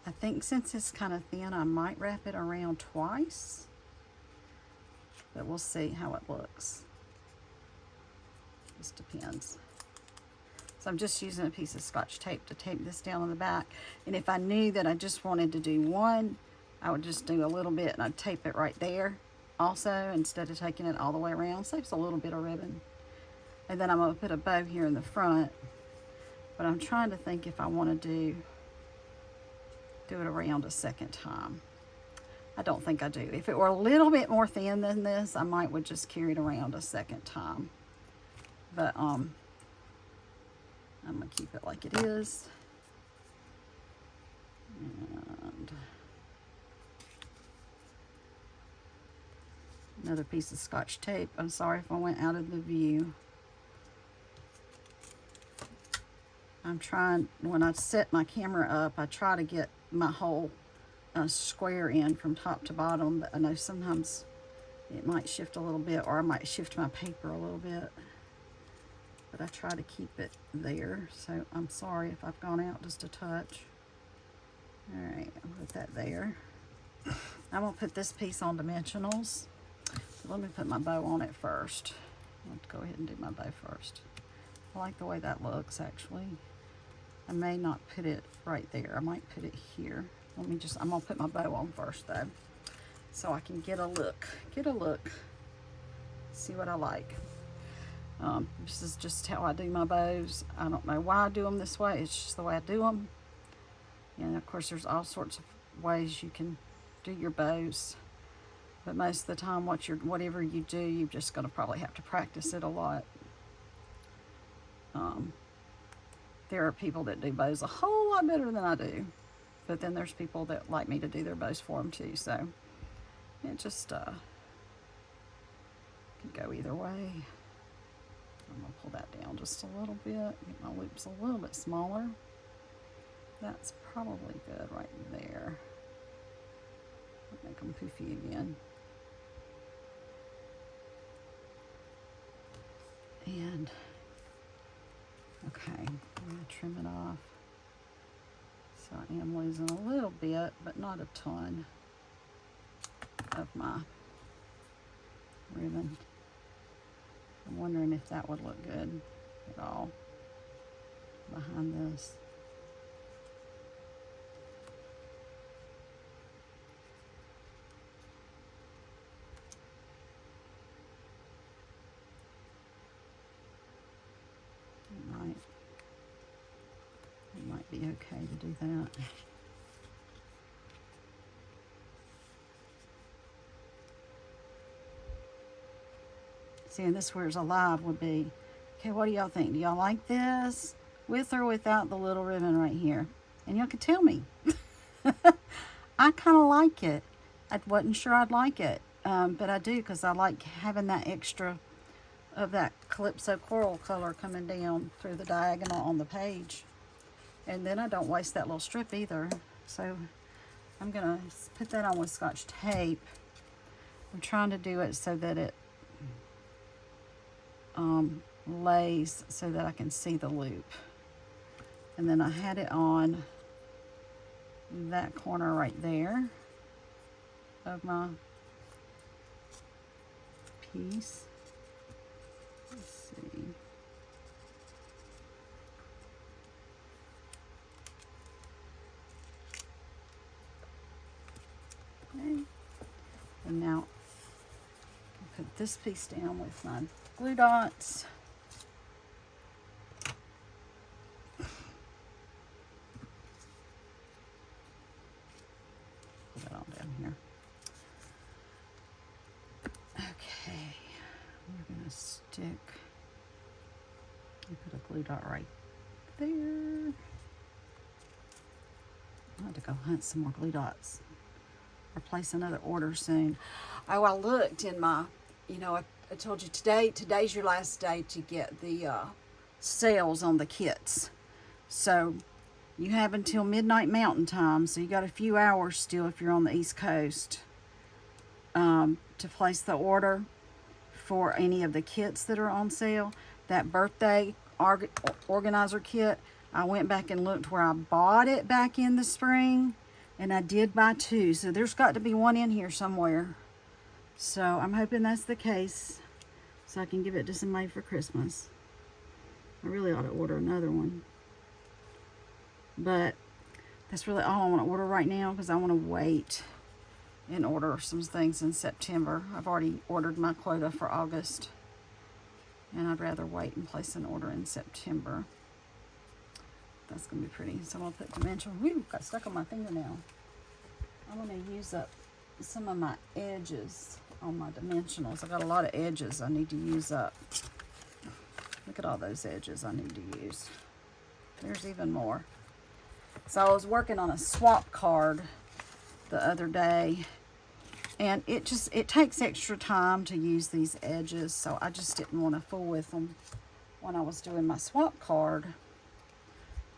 I think since it's kind of thin, I might wrap it around twice. But we'll see how it looks. Just depends. So I'm just using a piece of Scotch tape to tape this down on the back. And if I knew that I just wanted to do one, I would just do a little bit and I'd tape it right there also, instead of taking it all the way around. Saves a little bit of ribbon. And then I'm going to put a bow here in the front. But I'm trying to think if I want to do it around a second time. I don't think I do. If it were a little bit more thin than this, I would just carry it around a second time. But I'm gonna keep it like it is. And another piece of Scotch tape. I'm sorry if I went out of the view. I'm trying, when I set my camera up, I try to get my whole square in from top to bottom, but I know sometimes it might shift a little bit, or I might shift my paper a little bit, but I try to keep it there. So I'm sorry if I've gone out just a touch. All right, I'll put that there. I'm gonna put this piece on dimensionals. So let me put my bow on it first. I'll go ahead and do my bow first. I like the way that looks, actually. I may not put it right there. I might put it here. Let me just, I'm gonna put my bow on first though, so I can get a look, see what I like. This is just how I do my bows. I don't know why I do them this way. It's just the way I do them. And of course, there's all sorts of ways you can do your bows. But most of the time, whatever you do, you're just gonna probably have to practice it a lot. There are people that do bows a whole lot better than I do. But then there's people that like me to do their bows for them too. So it just can go either way. I'm gonna pull that down just a little bit, get my loops a little bit smaller. That's probably good right there. Make them poofy again. And okay, I'm gonna trim it off. So I am losing a little bit, but not a ton of my ribbon. I'm wondering if that would look good at all behind this. It might be okay to do that. See, and this where's alive would be, okay, what do y'all think? Do y'all like this with or without the little ribbon right here? And y'all could tell me. I kind of like it. I wasn't sure I'd like it, but I do, because I like having that extra of that Calypso coral color coming down through the diagonal on the page. And then I don't waste that little strip either. So I'm gonna put that on with Scotch tape. I'm trying to do it so that it lays so that I can see the loop. And then I had it on that corner right there of my piece. Let's see. Okay. And now I put this piece down with my glue dots. Put that on down here. Okay, we're gonna stick and put a glue dot right there. I'll have to go hunt some more glue dots or place another order soon. Oh, I looked in my, you know, I told you today's your last day to get the sales on the kits. So you have until midnight Mountain Time, so you got a few hours still if you're on the East Coast to place the order for any of the kits that are on sale. That birthday organizer kit, I went back and looked where I bought it back in the spring, and I did buy 2, so there's got to be one in here somewhere. So I'm hoping that's the case, so I can give it to somebody for Christmas. I really ought to order another one, but that's really all I want to order right now, because I want to wait and order some things in September. I've already ordered my quota for August, and I'd rather wait and place an order in September. That's going to be pretty. So I'm going to put dimensional. Woo, got stuck on my fingernail. I'm going to use up some of my edges on my dimensionals. I got a lot of edges I need to use up. Look at all those edges I need to use. There's even more. So I was working on a swap card the other day, and it takes extra time to use these edges, so I just didn't want to fool with them when I was doing my swap card,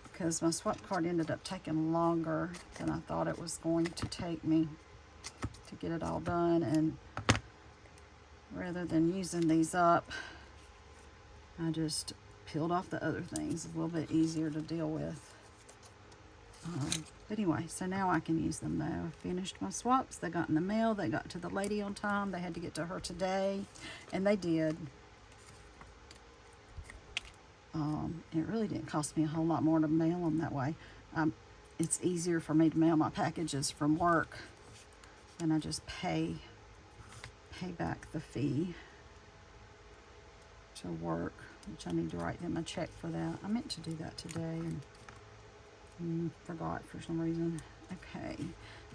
because my swap card ended up taking longer than I thought it was going to take me to get it all done. And rather than using these up, I just peeled off the other things. A little bit easier to deal with. But anyway, so now I can use them though. I finished my swaps. They got in the mail. They got to the lady on time. They had to get to her today, and they did. It really didn't cost me a whole lot more to mail them that way. It's easier for me to mail my packages from work, and I just pay back the fee to work, which I need to write them a check for that. I meant to do that today and forgot for some reason. Okay,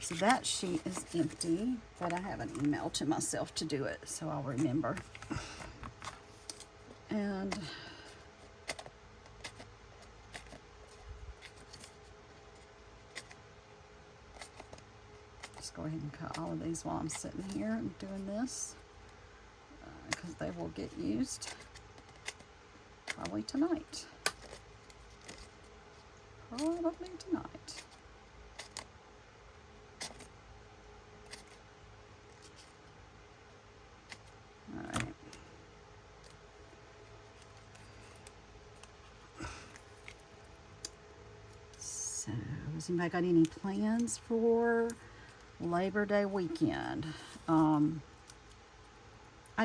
so that sheet is empty, but I have an email to myself to do it, so I'll remember. And just go ahead and cut all of these while I'm sitting here and doing this, because they will get used probably tonight. Probably tonight. All right. So, has anybody got any plans for Labor Day weekend? I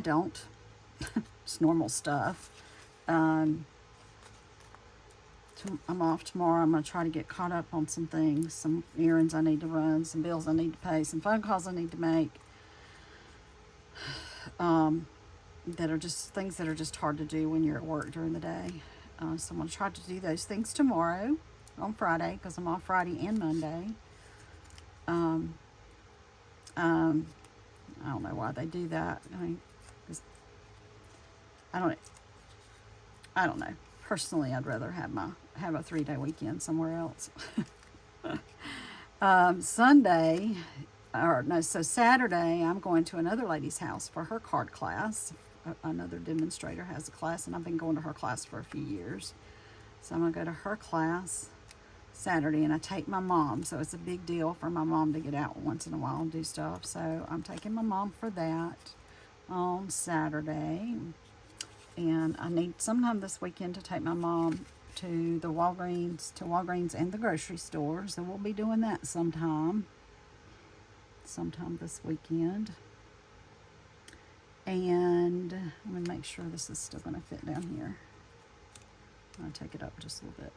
don't. It's normal stuff. I'm off tomorrow. I'm going to try to get caught up on some things, some errands I need to run, some bills I need to pay, some phone calls I need to make, that are just things that are just hard to do when you're at work during the day. So I'm going to try to do those things tomorrow on Friday, because I'm off Friday and Monday. I don't know why they do that. I mean, I don't know. Personally, I'd rather have a 3-day weekend somewhere else. So Saturday, I'm going to another lady's house for her card class. Another demonstrator has a class, and I've been going to her class for a few years. So I'm going to go to her class Saturday, and I take my mom. So it's a big deal for my mom to get out once in a while and do stuff. So I'm taking my mom for that on Saturday. And I need sometime this weekend to take my mom to the Walgreens and the grocery store. So we'll be doing that sometime this weekend. And I'm going to make sure this is still going to fit down here. I'm going to take it up just a little bit.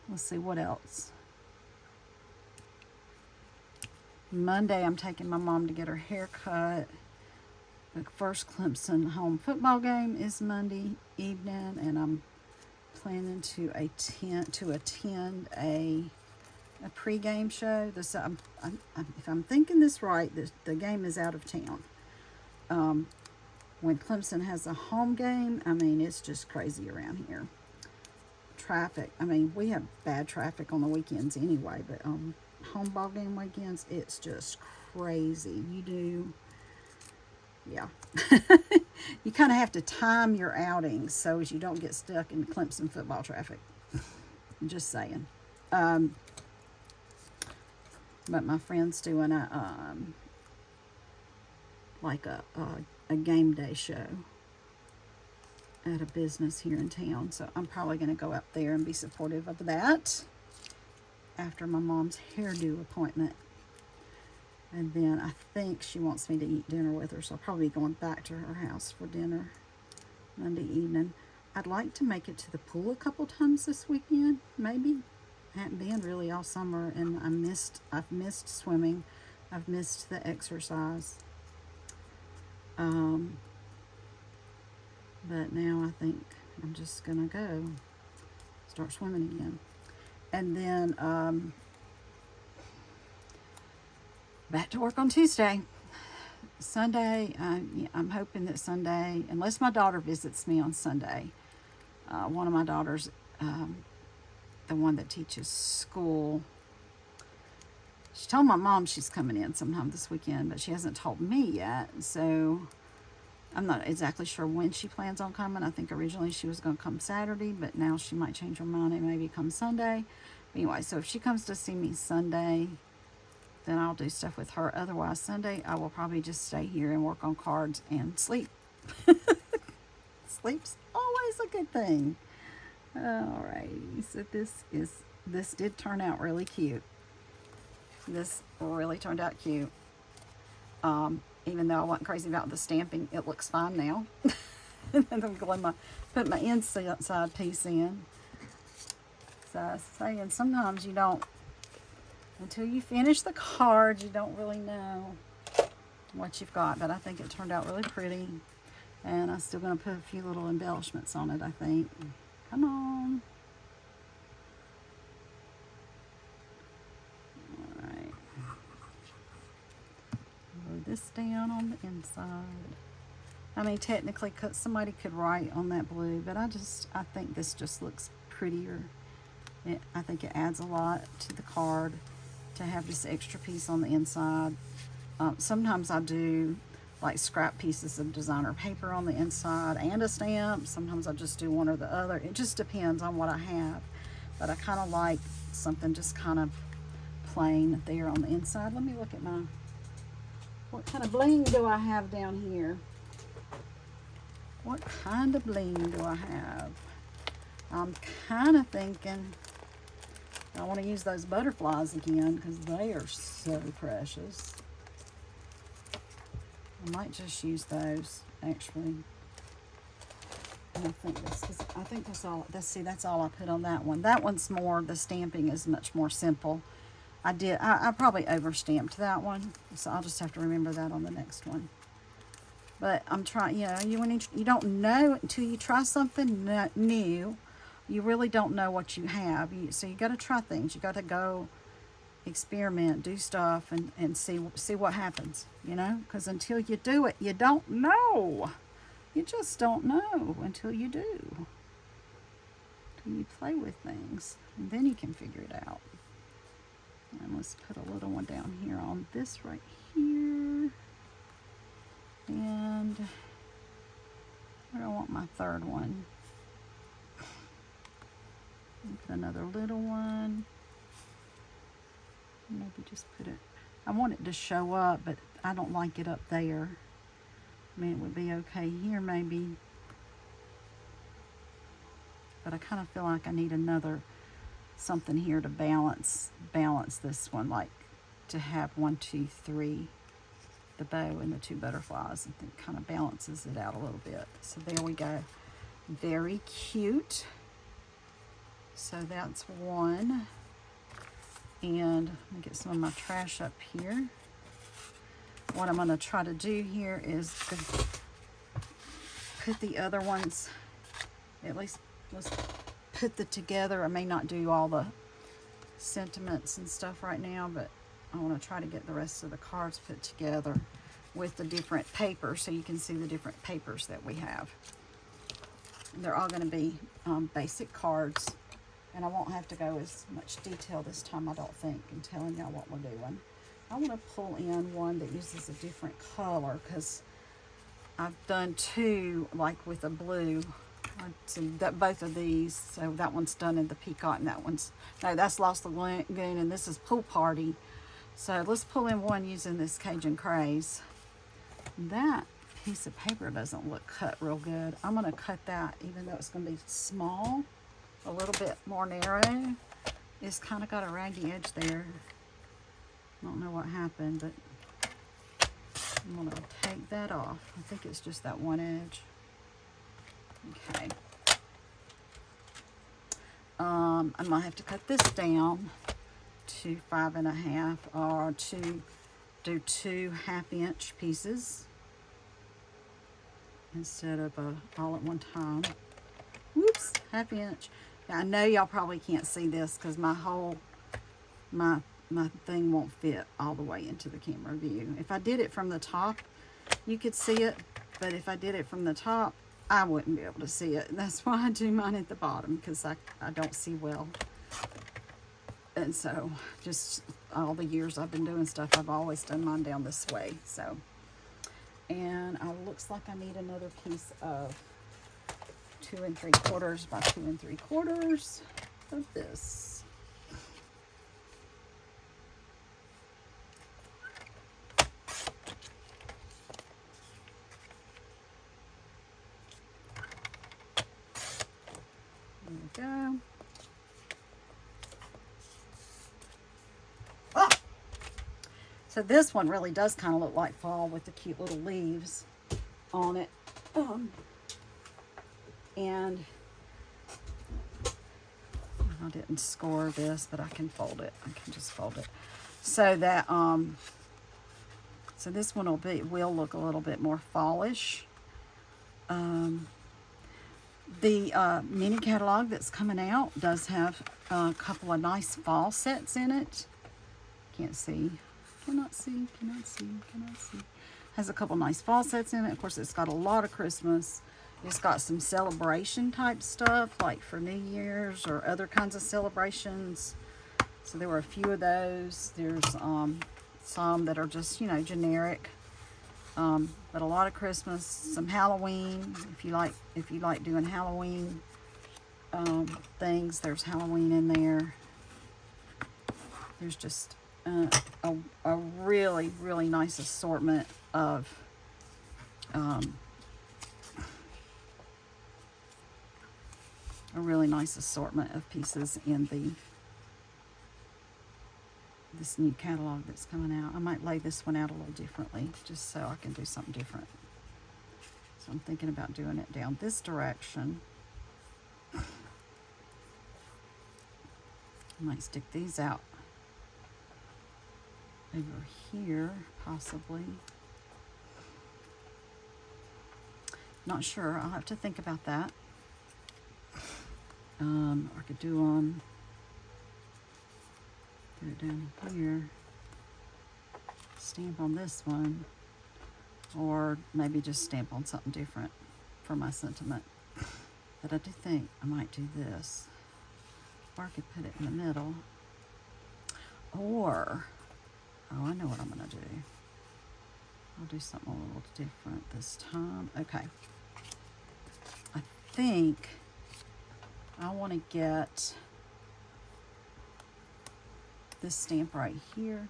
Let's see, what else? Monday, I'm taking my mom to get her hair cut. The first Clemson home football game is Monday evening, and I'm planning to attend a pregame show. If I'm thinking this right, the game is out of town. When Clemson has a home game, I mean, it's just crazy around here. Traffic, I mean, we have bad traffic on the weekends anyway, but on home ball game weekends, it's just crazy. Yeah. You kind of have to time your outings so as you don't get stuck in Clemson football traffic. I'm just saying. But my friend's doing a game day show at a business here in town. So I'm probably going to go up there and be supportive of that after my mom's hairdo appointment. And then I think she wants me to eat dinner with her, so I'll probably be going back to her house for dinner Monday evening. I'd like to make it to the pool a couple times this weekend, maybe. I haven't been really all summer, and I've missed swimming. I've missed the exercise. But now I think I'm just going to go start swimming again. And then back to work on Tuesday. Sunday, I'm hoping that Sunday, unless my daughter visits me on Sunday, one of my daughters, the one that teaches school, she told my mom she's coming in sometime this weekend, but she hasn't told me yet, so I'm not exactly sure when she plans on coming. I think originally she was going to come Saturday, but now she might change her mind and maybe come Sunday. Anyway, so if she comes to see me Sunday, then I'll do stuff with her. Otherwise, Sunday, I will probably just stay here and work on cards and sleep. Sleep's always a good thing. Alrighty, so this did turn out really cute. This really turned out cute. Even though I wasn't crazy about the stamping, it looks fine now. I'm going to put my inside piece in. So I was saying, sometimes you don't, until you finish the card, you don't really know what you've got. But I think it turned out really pretty. And I'm still going to put a few little embellishments on it, I think. Come on. All right. Glue this down on the inside. I mean, technically, somebody could write on that blue, but I think this just looks prettier. I think it adds a lot to the card to have this extra piece on the inside. Sometimes I do like scrap pieces of designer paper on the inside and a stamp. Sometimes I just do one or the other. It just depends on what I have. But I kind of like something just kind of plain there on the inside. Let me look at what kind of bling do I have down here? What kind of bling do I have? I'm kind of thinking I want to use those butterflies again because they are so precious. I might just use those actually. And I think that's all. That's all I put on that one. That one's more, the stamping is much more simple. I probably overstamped that one, so I'll just have to remember that on the next one. But I'm trying, you don't know until you try something new. You really don't know what you have. So you got to try things. You got to go experiment, do stuff, and see what happens, because until you do it, you don't know. You just don't know until you do. Until you play with things, and then you can figure it out. And let's put a little one down here on this right here. And where do I want my third one? Put another little one. Maybe just put it, I want it to show up, but I don't like it up there. I mean, it would be okay here maybe. But I kind of feel like I need something here to balance this one, like to have 1, 2, 3, the bow and the 2 butterflies. I think kind of balances it out a little bit. So there we go. Very cute. So that's one. And let me get some of my trash up here. What I'm going to try to do here is put the other ones, at least let's put them together. I may not do all the sentiments and stuff right now, but I want to try to get the rest of the cards put together with the different papers so you can see the different papers that we have. They're all going to be basic cards, and I won't have to go as much detail this time, I don't think, in telling y'all what we're doing. I want to pull in one that uses a different color because I've done 2 like with a blue. See that both of these, so that one's done in the peacock, and that's Lost Lagoon, and this is Pool Party. So let's pull in one using this Cajun Craze. That piece of paper doesn't look cut real good. I'm going to cut that, even though it's going to be small, a little bit more narrow. It's kind of got a raggy edge there. I don't know what happened, but I'm going to take that off. I think it's just that one edge. Okay. I might have to cut this down to 5.5, or to do 2 half-inch pieces instead of all at one time. Whoops, half-inch. Now, I know y'all probably can't see this because my thing won't fit all the way into the camera view. If I did it from the top, you could see it, but if I did it from the top, I wouldn't be able to see it. That's why I do mine at the bottom, because I don't see well. And so, just all the years I've been doing stuff, I've always done mine down this way. So, and it looks like I need another piece of 2 3/4 by 2 3/4 of this. There we go. So this one really does kind of look like fall with the cute little leaves on it. And I didn't score this, but I can fold it. I can just fold it. So that, so this one will look a little bit more fallish. The mini catalog that's coming out does have a couple of nice fall sets in it. Can't see. Cannot see. Cannot see. Cannot see. Has a couple nice fall sets in it. Of course, it's got a lot of Christmas. It's got some celebration type stuff, like for New Year's or other kinds of celebrations. So there were a few of those. There's some that are just, you know, generic. But a lot of Christmas, some Halloween. If you like doing Halloween things, there's Halloween in there. There's just a really, really nice assortment of pieces in this new catalog that's coming out. I might lay this one out a little differently just so I can do something different. So I'm thinking about doing it down this direction. I might stick these out over here, possibly. Not sure. I'll have to think about that. I could do it down here. Stamp on this one, or maybe just stamp on something different for my sentiment. But I do think I might do this, or I could put it in the middle, or oh, I know what I'm gonna do. I'll do something a little different this time. Okay, I think I want to get this stamp right here,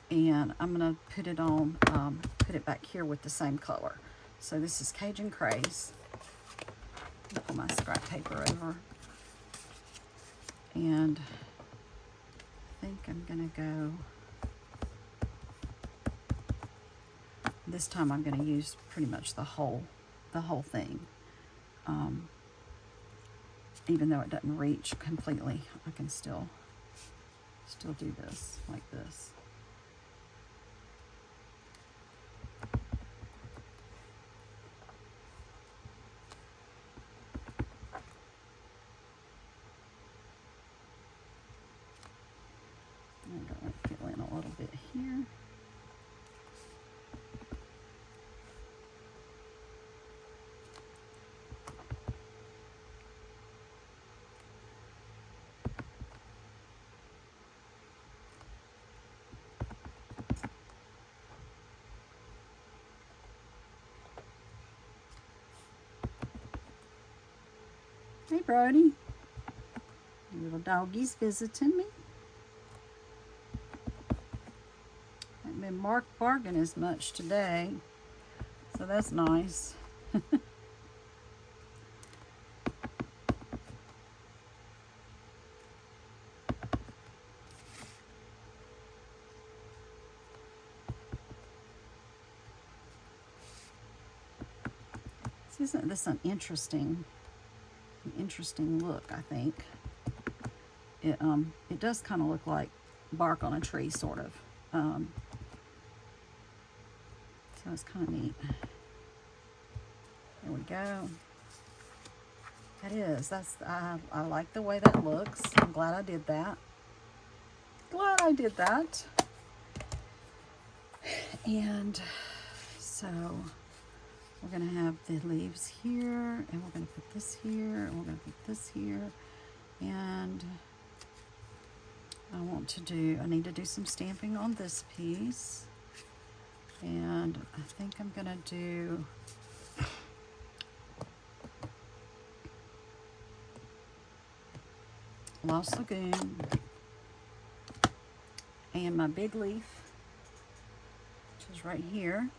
and I'm gonna put it on, put it back here with the same color. So this is Cajun Craze. Pull my scrap paper over, and I think I'm gonna go. This time I'm gonna use pretty much the whole thing. Even though it doesn't reach completely, I can still do this like this. I'm going to fill in a little bit here. Hey, Brody. Little doggy's visiting me. Haven't been barking as much today, so that's nice. Isn't this an interesting look? I think it does kind of look like bark on a tree, sort of. So it's kind of neat. There we go. That is. I like the way that looks. I'm glad I did that. And so we're going to have the leaves here, and we're going to put this here, and we're going to put this here. And I need to do some stamping on this piece. And I think I'm going to do Lost Lagoon and my big leaf, which is right here.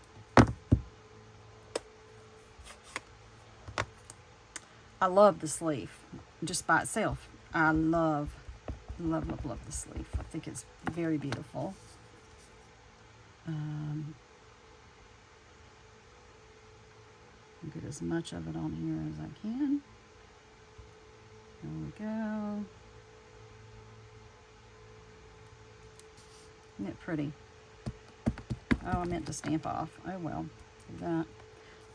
I love this leaf just by itself. I love this leaf. I think it's very beautiful. I'll get as much of it on here as I can. There we go. Isn't it pretty? Oh, I meant to stamp off. Oh well, do that.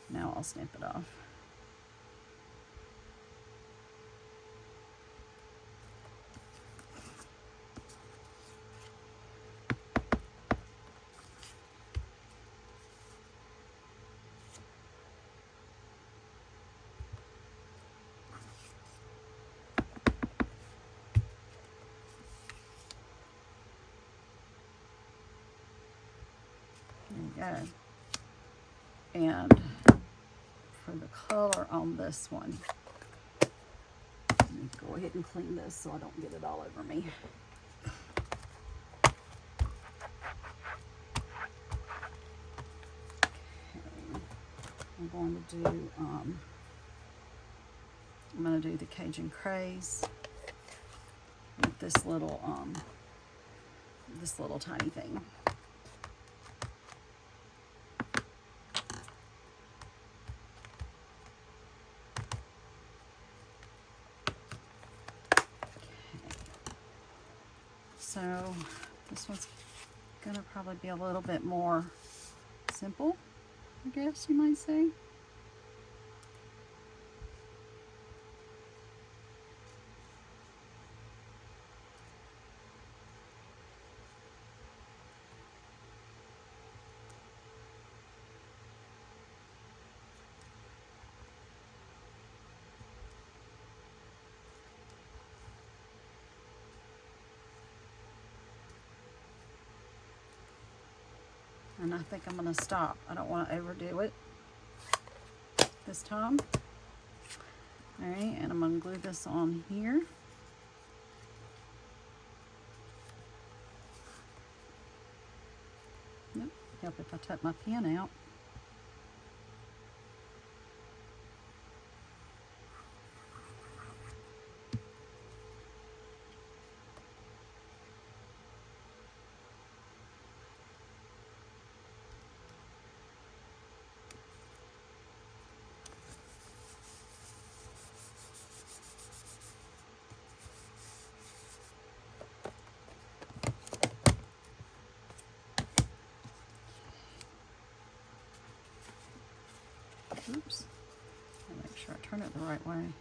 Now I'll stamp it off. There we go. And for the color on this one, let me go ahead and clean this so I don't get it all over me. Okay. I'm going to do the Cajun Craze with this little tiny thing. So this one's gonna probably be a little bit more simple, I guess you might say. And I think I'm going to stop. I don't want to overdo it this time. All right, and I'm going to glue this on here. Nope, help if I tuck my pen out. Oops. I'll make sure I turn it the right way.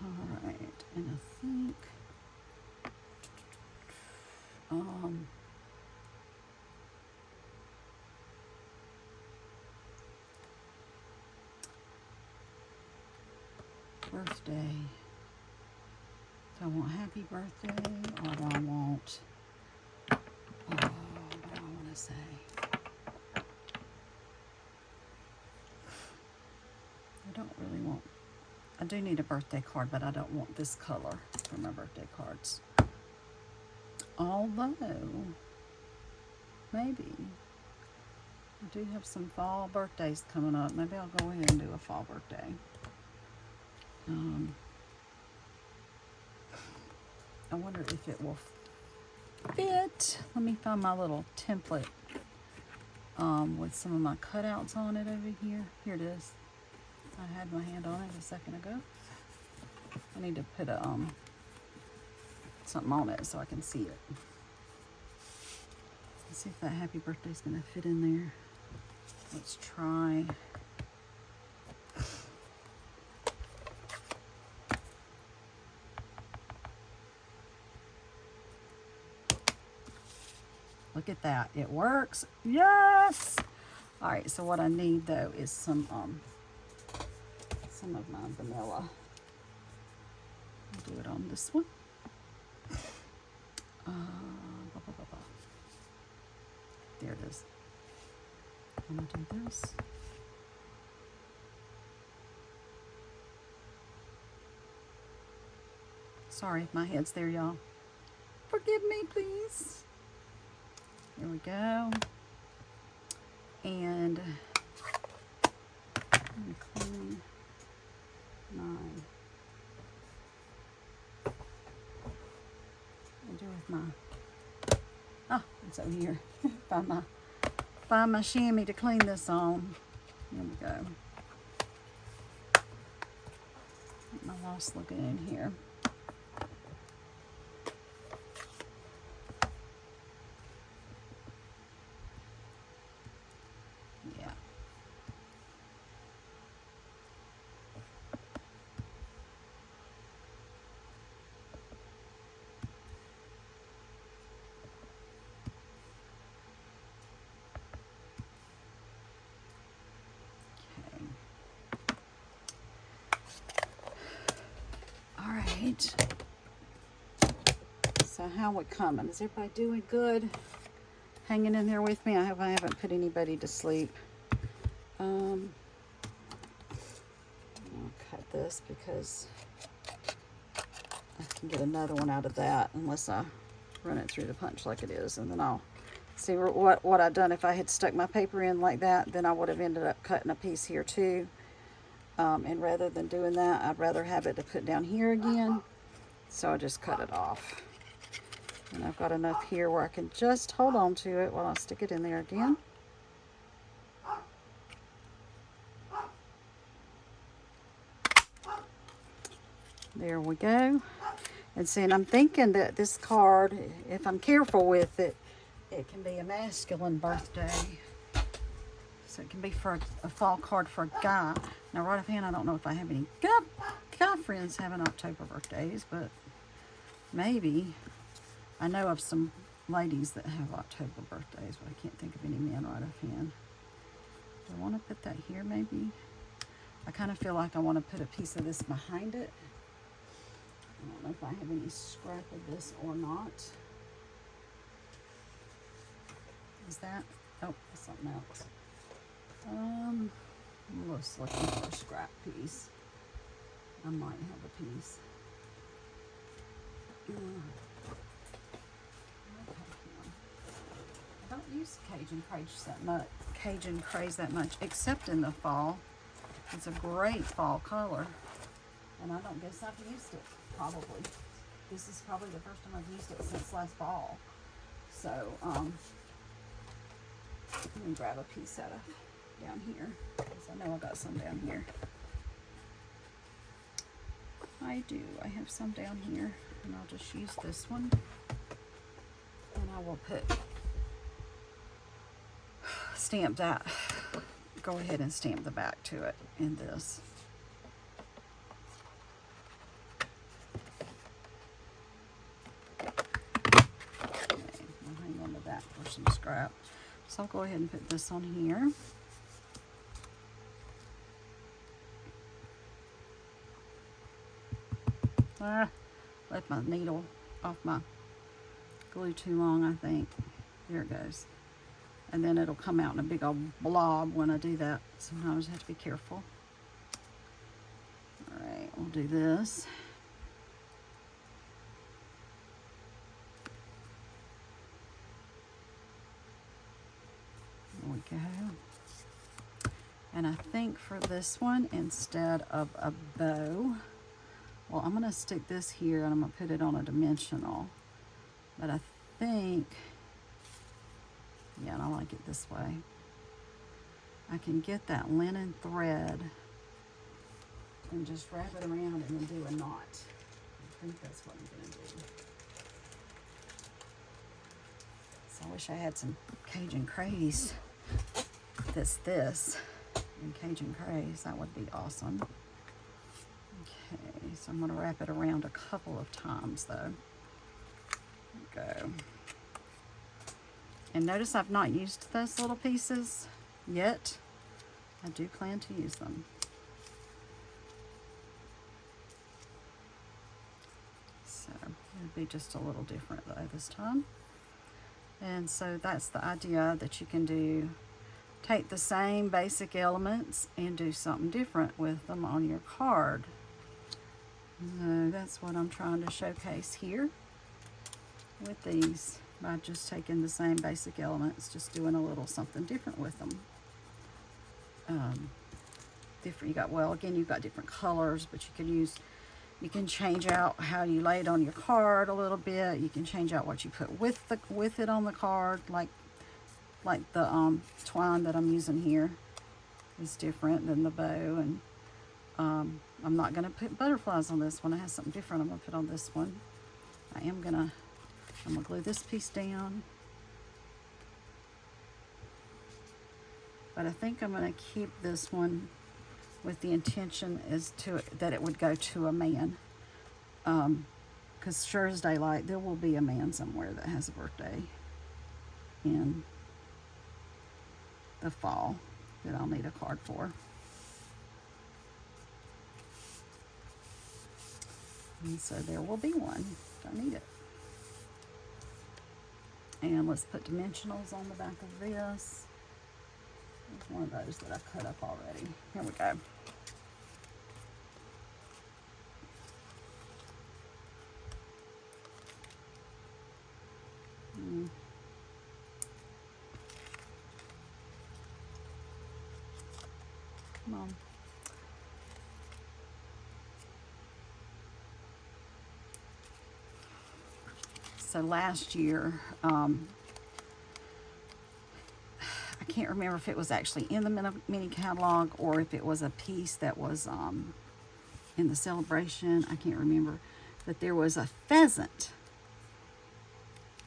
All right, and I think birthday. Do I want happy birthday or do I want, what do I want to say? I don't really want, I do need a birthday card, but I don't want this color for my birthday cards. Although, maybe, I do have some fall birthdays coming up. Maybe I'll go ahead and do a fall birthday. I wonder if it will fit. Let me find my little template with some of my cutouts on it over here. Here it is. I had my hand on it a second ago. I need to put something on it so I can see it. Let's see if that happy birthday is going to fit in there. Let's try. Look at that. It works. Yes! All right, so what I need though is some of my vanilla. I'll do it on this one. There it is. I'm gonna do this. Sorry if my head's there, y'all. Forgive me, please. There we go. And And clean 9. What do with my, oh, it's over here. Find my chamois to clean this on. There we go. Get my lost looking in here. Yeah. So how we coming? Is everybody doing good? Hanging in there with me? I hope I haven't put anybody to sleep. I'll cut this because I can get another one out of that unless I run it through the punch like it is, and then I'll see what I'd done. If I had stuck my paper in like that, then I would have ended up cutting a piece here too. And rather than doing that, I'd rather have it to put down here again. So I just cut it off. And I've got enough here where I can just hold on to it while I stick it in there again. There we go. And see, and I'm thinking that this card, if I'm careful with it, it can be a masculine birthday. So it can be for a fall card for a guy. Now, right offhand, I don't know if I have any guy friends having October birthdays, but maybe. I know of some ladies that have October birthdays, but I can't think of any men right offhand. Do I want to put that here, maybe? I kind of feel like I want to put a piece of this behind it. I don't know if I have any scrap of this or not. Is that? Oh, that's something else. I'm just looking for a scrap piece. I might have a piece. I don't use Cajun Craze that much, except in the fall. It's a great fall color, and I don't guess I've used it probably. This is probably the first time I've used it since last fall. So let me grab a piece out of down here, because I know I got some down here. I do. I have some down here, and I'll just use this one, and I will stamp that. Go ahead and stamp the back to it in this. Okay, I'll hang on to that for some scrap. So I'll go ahead and put this on here. Left my needle off my glue too long, I think. There it goes. And then it'll come out in a big old blob when I do that. Sometimes I have to be careful. All right, we'll do this. There we go. And I think for this one, instead of a bow, well, I'm going to stick this here and I'm going to put it on a dimensional. But I think, yeah, I like it this way. I can get that linen thread and just wrap it around and then do a knot. I think that's what I'm going to do. So I wish I had some Cajun Craze that's this. And Cajun Craze, that would be awesome. Okay, so I'm going to wrap it around a couple of times though. Go. And notice I've not used those little pieces yet. I do plan to use them. So it'll be just a little different though this time. And so that's the idea, that you can do, take the same basic elements and do something different with them on your card. So that's what I'm trying to showcase here with these, by just taking the same basic elements, just doing a little something different with them. different, you got, well, again, you've got different colors, but you can change out how you lay it on your card a little bit. You can change out what you put with it on the card, like the twine that I'm using here is different than the bow. And I'm not going to put butterflies on this one. I have something different I'm going to put on this one. I'm going to glue this piece down. But I think I'm going to keep this one with the intention that it would go to a man. Because sure as daylight, there will be a man somewhere that has a birthday in the fall that I'll need a card for. And so there will be one if I need it. And let's put dimensionals on the back of this. There's one of those that I cut up already. Here we go. Come on. So last year, I can't remember if it was actually in the mini catalog or if it was a piece that was in the celebration. I can't remember, but there was a pheasant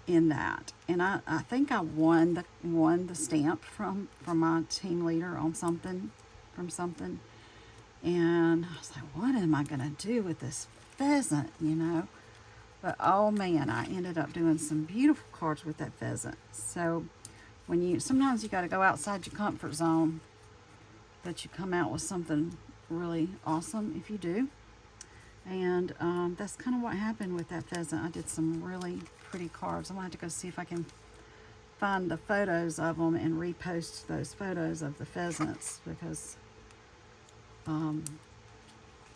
in that, and I think I won the stamp from my team leader on something, and I was like, what am I gonna do with this pheasant, you know? But oh man, I ended up doing some beautiful cards with that pheasant. So sometimes you got to go outside your comfort zone, but you come out with something really awesome if you do. And that's kind of what happened with that pheasant. I did some really pretty cards. I'm gonna have to go see if I can find the photos of them and repost those photos of the pheasants, because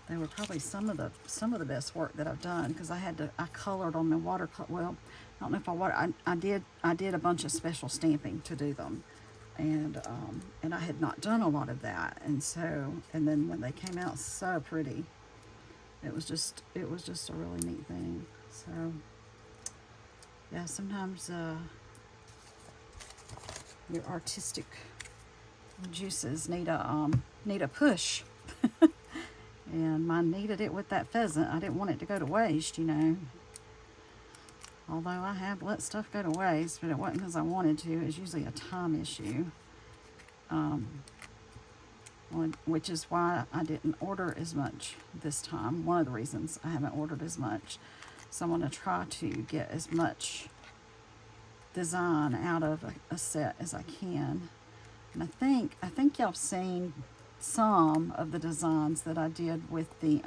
they were probably some of the best work that I've done, because I colored them in watercolor. Well, I don't know if I did a bunch of special stamping to do them, and I had not done a lot of that, and then when they came out so pretty, it was just a really neat thing. So yeah, sometimes your artistic juices need a push. And mine needed it with that pheasant. I didn't want it to go to waste, you know. Although I have let stuff go to waste, but it wasn't because I wanted to. It's usually a time issue. Which is why I didn't order as much this time. One of the reasons I haven't ordered as much. So I want to try to get as much design out of a set as I can. And I think y'all have seen some of the designs that I did with the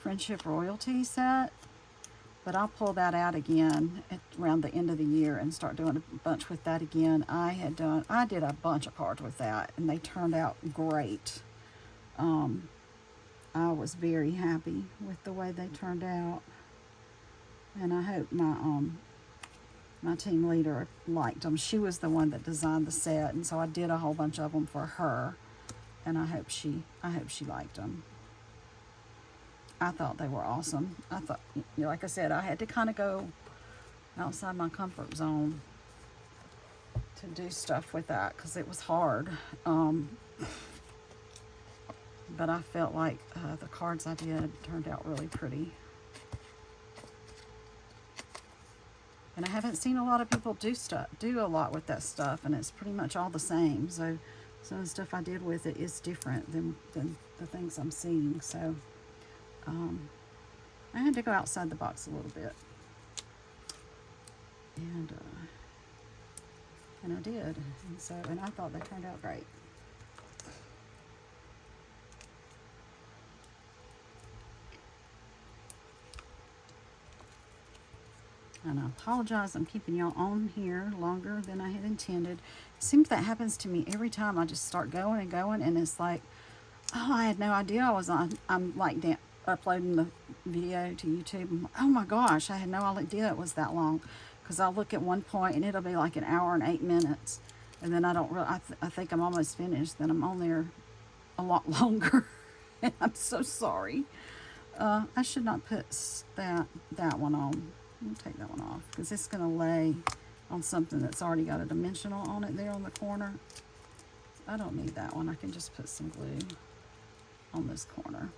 Friendship Royalty set, but I'll pull that out again around the end of the year and start doing a bunch with that again. I did a bunch of cards with that, and they turned out great. I was very happy with the way they turned out, and I hope my team leader liked them. She was the one that designed the set, and so I did a whole bunch of them for her, and I hope she liked them. I thought they were awesome. I thought, like I said, I had to kind of go outside my comfort zone to do stuff with that, because it was hard. But I felt like the cards I did turned out really pretty. And I haven't seen a lot of people do a lot with that stuff, and it's pretty much all the same. So some of the stuff I did with it is different than the things I'm seeing. So I had to go outside the box a little bit, and I did. And I thought they turned out great. And I apologize, I'm keeping y'all on here longer than I had intended. It seems that happens to me every time. I just start going and going, and it's like, oh, I had no idea I was on. I'm like uploading the video to YouTube. Oh my gosh, I had no idea it was that long. Because I'll look at one point and it'll be like an hour and 8 minutes. And then I don't really, I think I'm almost finished. Then I'm on there a lot longer. And I'm so sorry. I should not put that one on. I'll take that one off because it's going to lay on something that's already got a dimensional on it there on the corner. I don't need that one. I can just put some glue on this corner.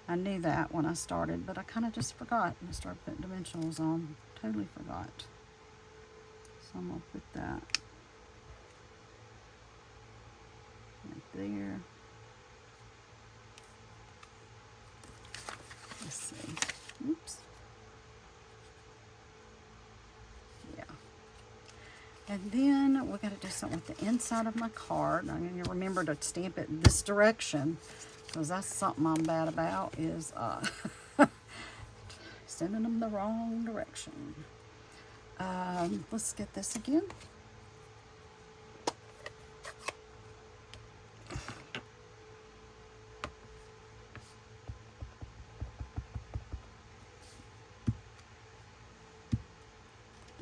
I knew that when I started, but I kind of just forgot when I started putting dimensionals on. Totally forgot. So I'm going to put that right there. Let's see. Oops. Yeah. And then we got to do something with the inside of my card. I'm going to remember to stamp it this direction, because that's something I'm bad about, is sending them the wrong direction. Let's get this again.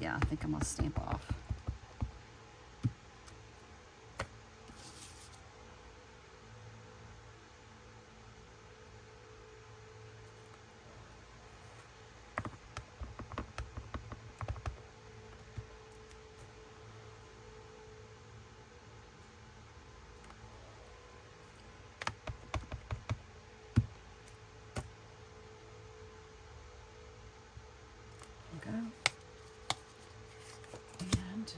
Yeah, I think I'm going to stamp off. Go. And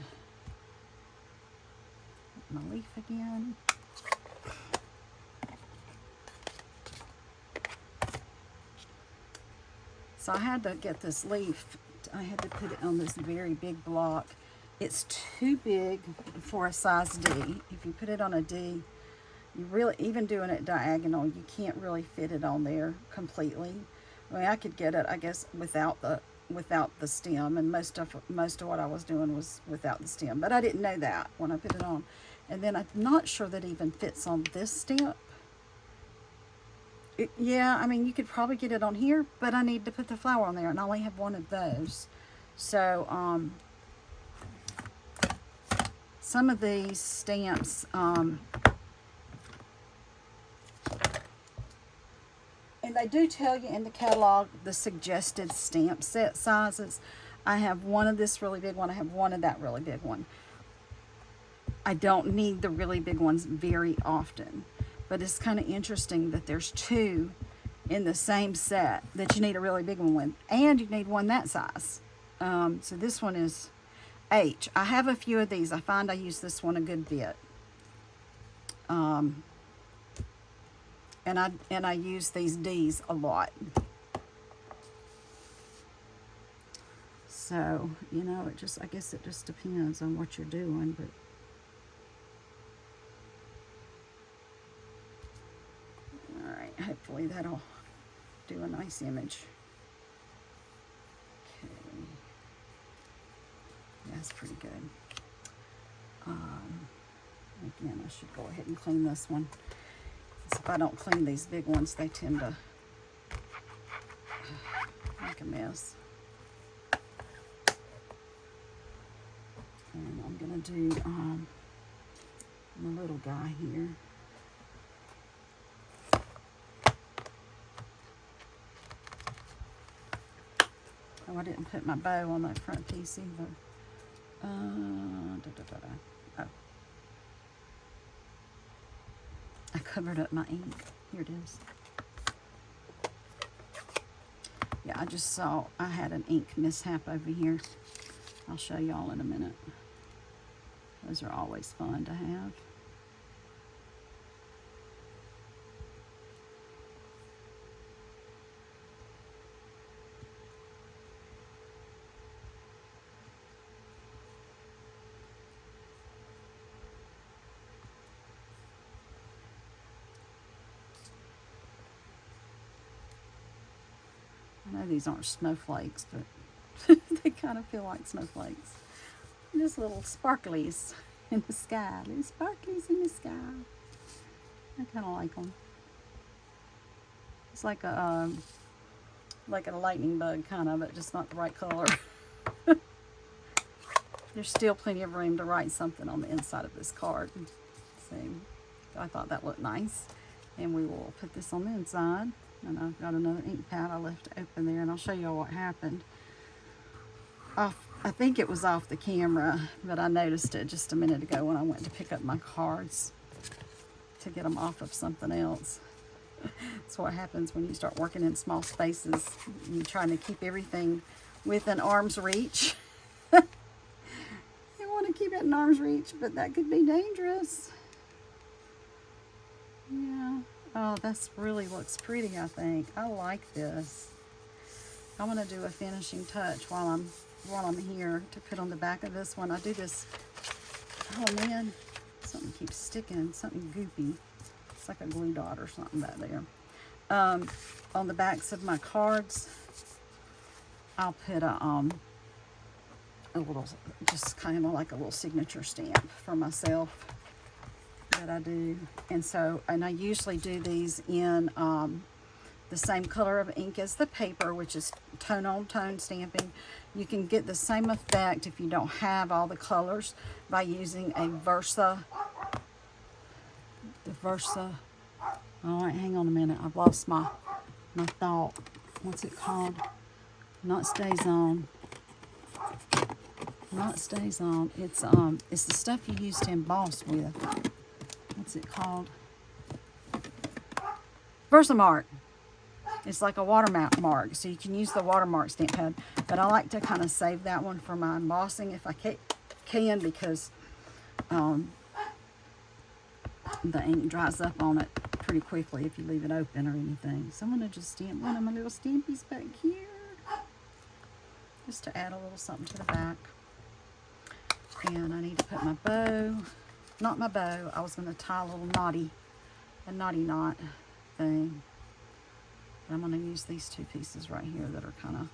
my leaf again. So I had to get this leaf. I had to put it on this very big block. It's too big for a size D. If you put it on a D, you really, even doing it diagonal, you can't really fit it on there completely. I mean, I could get it, I guess, without the stem, and most of what I was doing was without the stem, but I didn't know that when I put it on. And then I'm not sure that it even fits on this stamp. Yeah, I mean, you could probably get it on here, but I need to put the flower on there, and I only have one of those. So some of these stamps, and they do tell you in the catalog the suggested stamp set sizes. I have one of this really big one. I have one of that really big one. I don't need the really big ones very often, but it's kind of interesting that there's two in the same set that you need a really big one with, and you need one that size. So this one is H. I have a few of these. I find I use this one a good bit. And I use these D's a lot. So, you know, I guess it just depends on what you're doing, but all right, hopefully that'll do a nice image. Okay. Yeah, that's pretty good. Again, I should go ahead and clean this one. If I don't clean these big ones, they tend to make a mess. And I'm going to do my little guy here. Oh, I didn't put my bow on that front piece either. Oh. I covered up my ink. Here it is. Yeah, I just saw I had an ink mishap over here. I'll show y'all in a minute. Those are always fun to have. I know these aren't snowflakes, but they kind of feel like snowflakes. Just little sparklies in the sky. Little sparklies in the sky. I kind of like them. It's like a lightning bug kind of, but just not the right color. There's still plenty of room to write something on the inside of this card. I thought that looked nice. And we will put this on the inside. And I've got another ink pad I left open there, and I'll show you what happened. I think it was off the camera, but I noticed it just a minute ago when I went to pick up my cards to get them off of something else. That's what happens when you start working in small spaces. You're trying to keep everything within arm's reach. You want to keep it in arm's reach, but that could be dangerous. Yeah. Oh, this really looks pretty, I think. I like this. I'm going to do a finishing touch while I'm here to put on the back of this one. I do this, oh man, something keeps sticking, something goopy. It's like a glue dot or something back there. On the backs of my cards, I'll put a little, just kind of like a little signature stamp for myself that I do. And I usually do these in the same color of ink as the paper, which is tone on tone stamping. You can get the same effect if you don't have all the colors by using a Versa. The Versa. Oh, wait, hang on a minute. I've lost my thought. What's it called? Not Stays On. Not Stays On. It's the stuff you use to emboss with. What's it called? Versamark. It's like a watermark, so you can use the watermark stamp pad. But I like to kind of save that one for my embossing if I can, because the ink dries up on it pretty quickly if you leave it open or anything. So I'm going to just stamp one of my little stampies back here, just to add a little something to the back. And I need to put my bow, not my bow, I was going to tie a little naughty knot thing. But I'm going to use these two pieces right here that are kind of,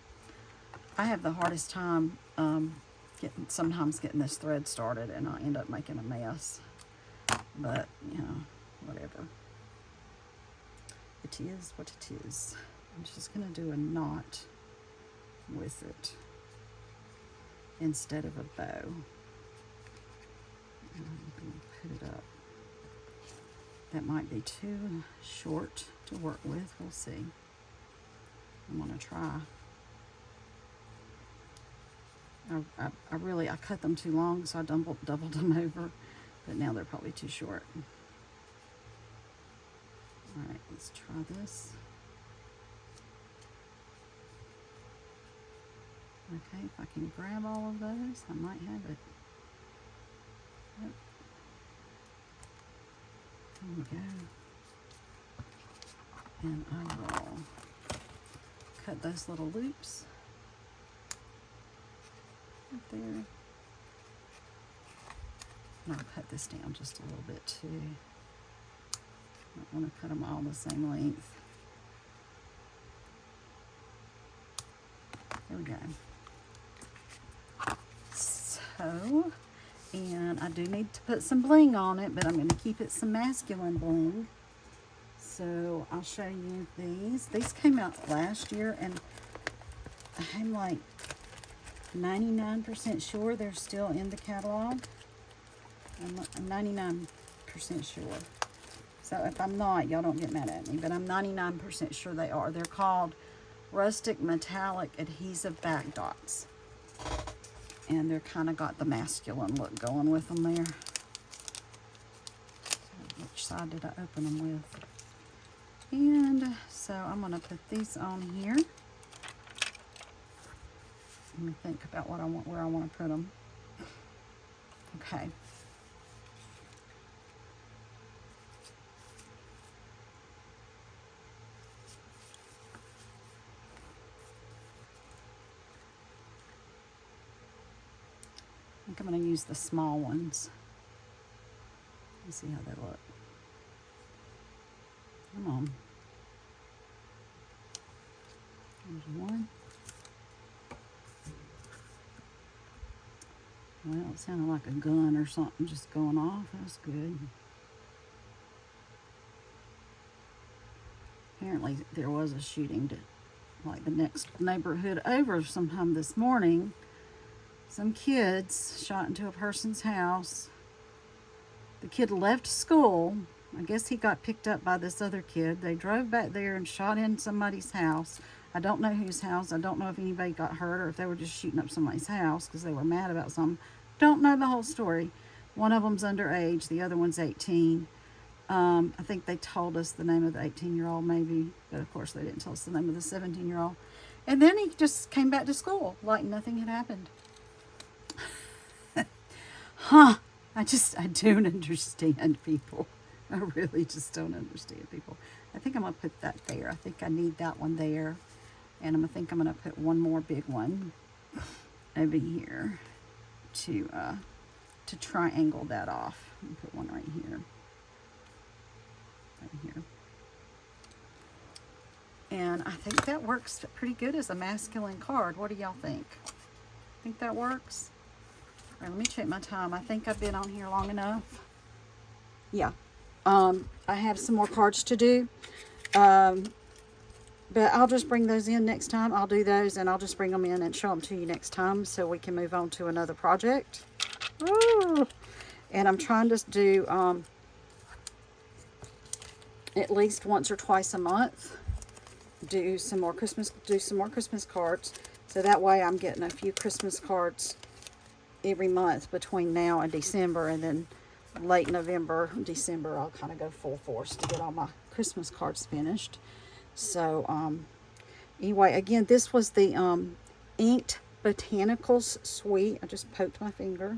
I have the hardest time sometimes getting this thread started, and I end up making a mess. But, you know, whatever. It is what it is. I'm just going to do a knot with it instead of a bow. And I'm going to put it up. That might be too short to work with. We'll see. I'm going to try. I cut them too long, so I doubled them over. But now they're probably too short. All right, let's try this. Okay, if I can grab all of those, I might have it. Yep. There we go. And I will cut those little loops right there. And I'll cut this down just a little bit too. I want to cut them all the same length. There we go. So, and I do need to put some bling on it, but I'm going to keep it some masculine bling. So I'll show you these. These came out last year, and I'm like 99% sure they're still in the catalog. I'm 99% sure. So if I'm not, y'all don't get mad at me, but I'm 99% sure they are. They're called Rustic Metallic Adhesive Back Dots. And they're kind of got the masculine look going with them there. Which side did I open them with? And so I'm going to put these on here. Let me think about what I want, where I want to put them. Okay. I think I'm going to use the small ones. Let's see how they look. Come on. There's one. Well, it sounded like a gun or something just going off. That's good. Apparently there was a shooting to like the next neighborhood over sometime this morning. Some kids shot into a person's house. The kid left school. I guess he got picked up by this other kid. They drove back there and shot in somebody's house. I don't know whose house. I don't know if anybody got hurt or if they were just shooting up somebody's house because they were mad about something. Don't know the whole story. One of them's underage. The other one's 18. I think they told us the name of the 18-year-old maybe, but of course they didn't tell us the name of the 17-year-old. And then he just came back to school like nothing had happened. Huh. I don't understand people. I really just don't understand people. I think I'm going to put that there. I think I need that one there. And I'm going to put one more big one over here to triangle that off. And put one right here. Right here. And I think that works pretty good as a masculine card. What do y'all think? Think that works? All right, let me check my time. I think I've been on here long enough. Yeah. I have some more cards to do. But I'll just bring those in next time. I'll do those and I'll just bring them in and show them to you next time so we can move on to another project. Ooh. And I'm trying to do at least once or twice a month. Do some more Christmas cards. So that way I'm getting a few Christmas cards every month between now and December, and then late November, December, I'll kind of go full force to get all my Christmas cards finished. So, anyway, again, this was the Inked Botanicals Suite. I just poked my finger.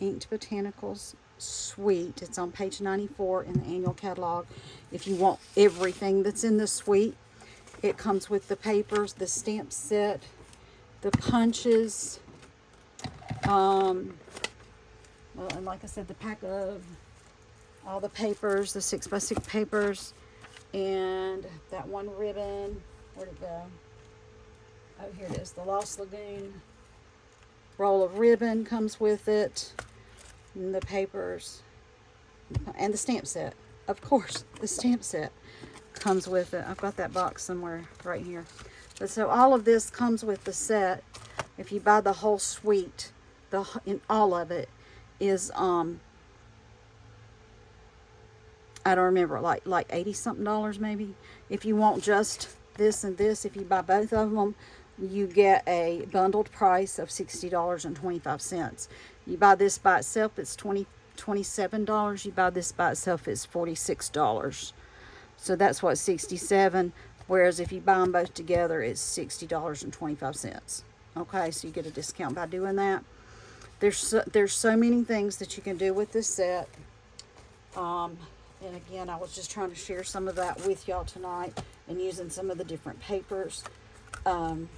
Inked Botanicals Suite. It's on page 94 in the annual catalog. If you want everything that's in the suite, it comes with the papers, the stamp set, the punches, well, and like I said, the pack of all the papers, the 6x6 papers, and that one ribbon. Where'd it go? Oh, here it is. The Lost Lagoon roll of ribbon comes with it, and the papers, and the stamp set. Of course, the stamp set comes with it. I've got that box somewhere right here. But so all of this comes with the set. If you buy the whole suite, in all of it is I don't remember, like $80 something maybe. If you want just this and this, if you buy both of them, you get a bundled price of $60.25. You buy this by itself, it's $27. You buy this by itself, it's $46. So that's what, $67. Whereas if you buy them both together, it's $60.25. Okay, so you get a discount by doing that. There's so many things that you can do with this set. And again, I was just trying to share some of that with y'all tonight and using some of the different papers. And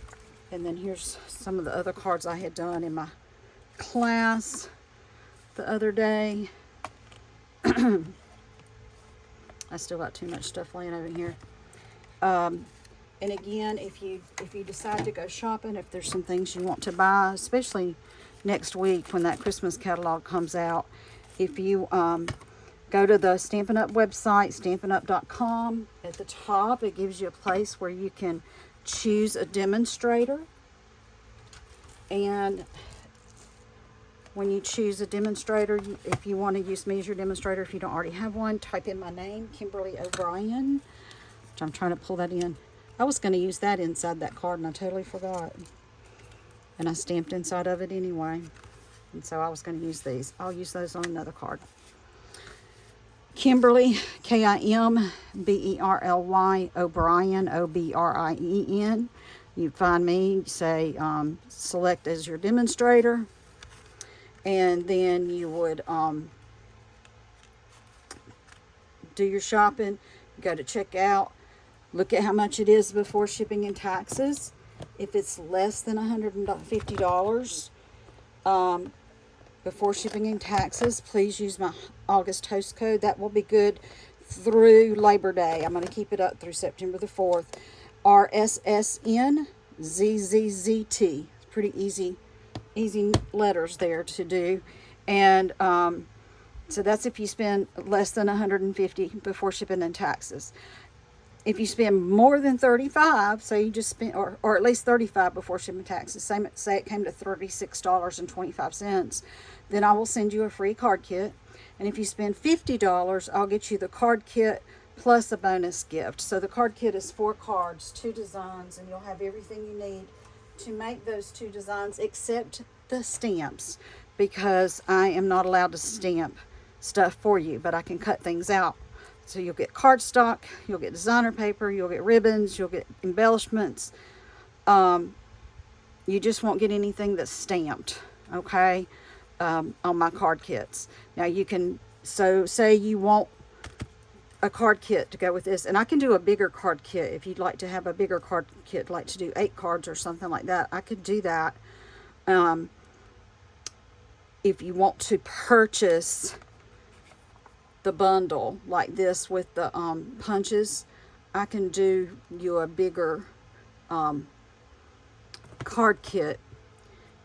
then here's some of the other cards I had done in my class the other day. I still got too much stuff laying over here. And again, if you decide to go shopping, if there's some things you want to buy, especially next week when that Christmas catalog comes out, if you go to the Stampin' Up website, stampinup.com, at the top it gives you a place where you can choose a demonstrator. And when you choose a demonstrator, if you want to use me as your demonstrator, if you don't already have one, type in my name, Kimberly O'Brien, which I'm trying to pull that in. I was going to use that inside that card and I totally forgot. And I stamped inside of it anyway. And so I was going to use these. I'll use those on another card. Kimberly, Kimberly, O'Brien, Obrien. You find me, say, select as your demonstrator. And then you would do your shopping, go to checkout, look at how much it is before shipping and taxes. If it's less than $150 before shipping and taxes, please use my August host code. That will be good through Labor Day. I'm going to keep it up through September the 4th. RSSNZZZT. It's pretty easy letters there to do. And so that's if you spend less than $150 before shipping and taxes. If you spend more than $35, so you just spend, or at least $35 before shipping taxes, say it came to $36.25, then I will send you a free card kit. And if you spend $50, I'll get you the card kit plus a bonus gift. So the card kit is 4 cards, 2 designs, and you'll have everything you need to make those 2 designs except the stamps, because I am not allowed to stamp stuff for you, but I can cut things out. So you'll get cardstock, you'll get designer paper, you'll get ribbons, you'll get embellishments. You just won't get anything that's stamped, okay, on my card kits. Now you can, so say you want a card kit to go with this, and I can do a bigger card kit if you'd like to have a bigger card kit, like to do 8 cards or something like that. I could do that. If you want to purchase the bundle like this with the punches, I can do you a bigger card kit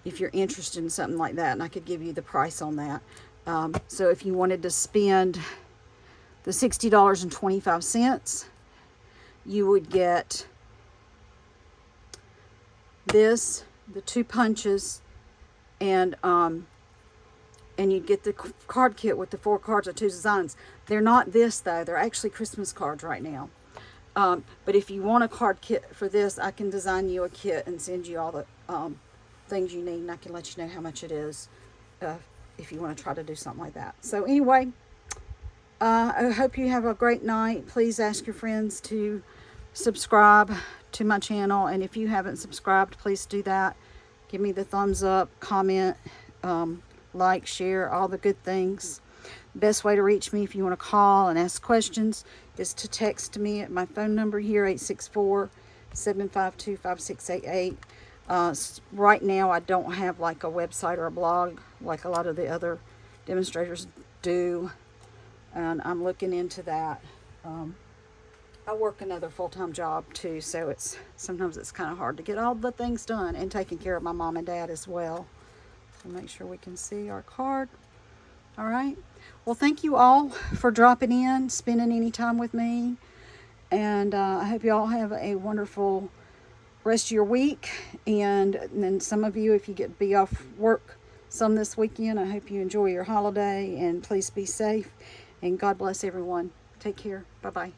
if you're interested in something like that, and I could give you the price on that. So if you wanted to spend the $60.25, you would get this, the 2 punches, and you'd get the card kit with the 4 cards or 2 designs. They're not this though, they're actually Christmas cards right now. But if you want a card kit for this, I can design you a kit and send you all the things you need, and I can let you know how much it is if you want to try to do something like that. So anyway, I hope you have a great night. Please ask your friends to subscribe to my channel, and if you haven't subscribed, please do that. Give me the thumbs up, comment, like, share, all the good things. Best way to reach me if you want to call and ask questions is to text me at my phone number here, 864-752-5688. Right now I don't have like a website or a blog like a lot of the other demonstrators do, and I'm looking into that. I work another full-time job too, so sometimes it's kind of hard to get all the things done, and taking care of my mom and dad as well. So make sure we can see our card. All right. Well, thank you all for dropping in, spending any time with me, and I hope you all have a wonderful rest of your week. And then some of you, if you get to be off work some this weekend, I hope you enjoy your holiday, and please be safe, and God bless everyone. Take care. Bye-bye.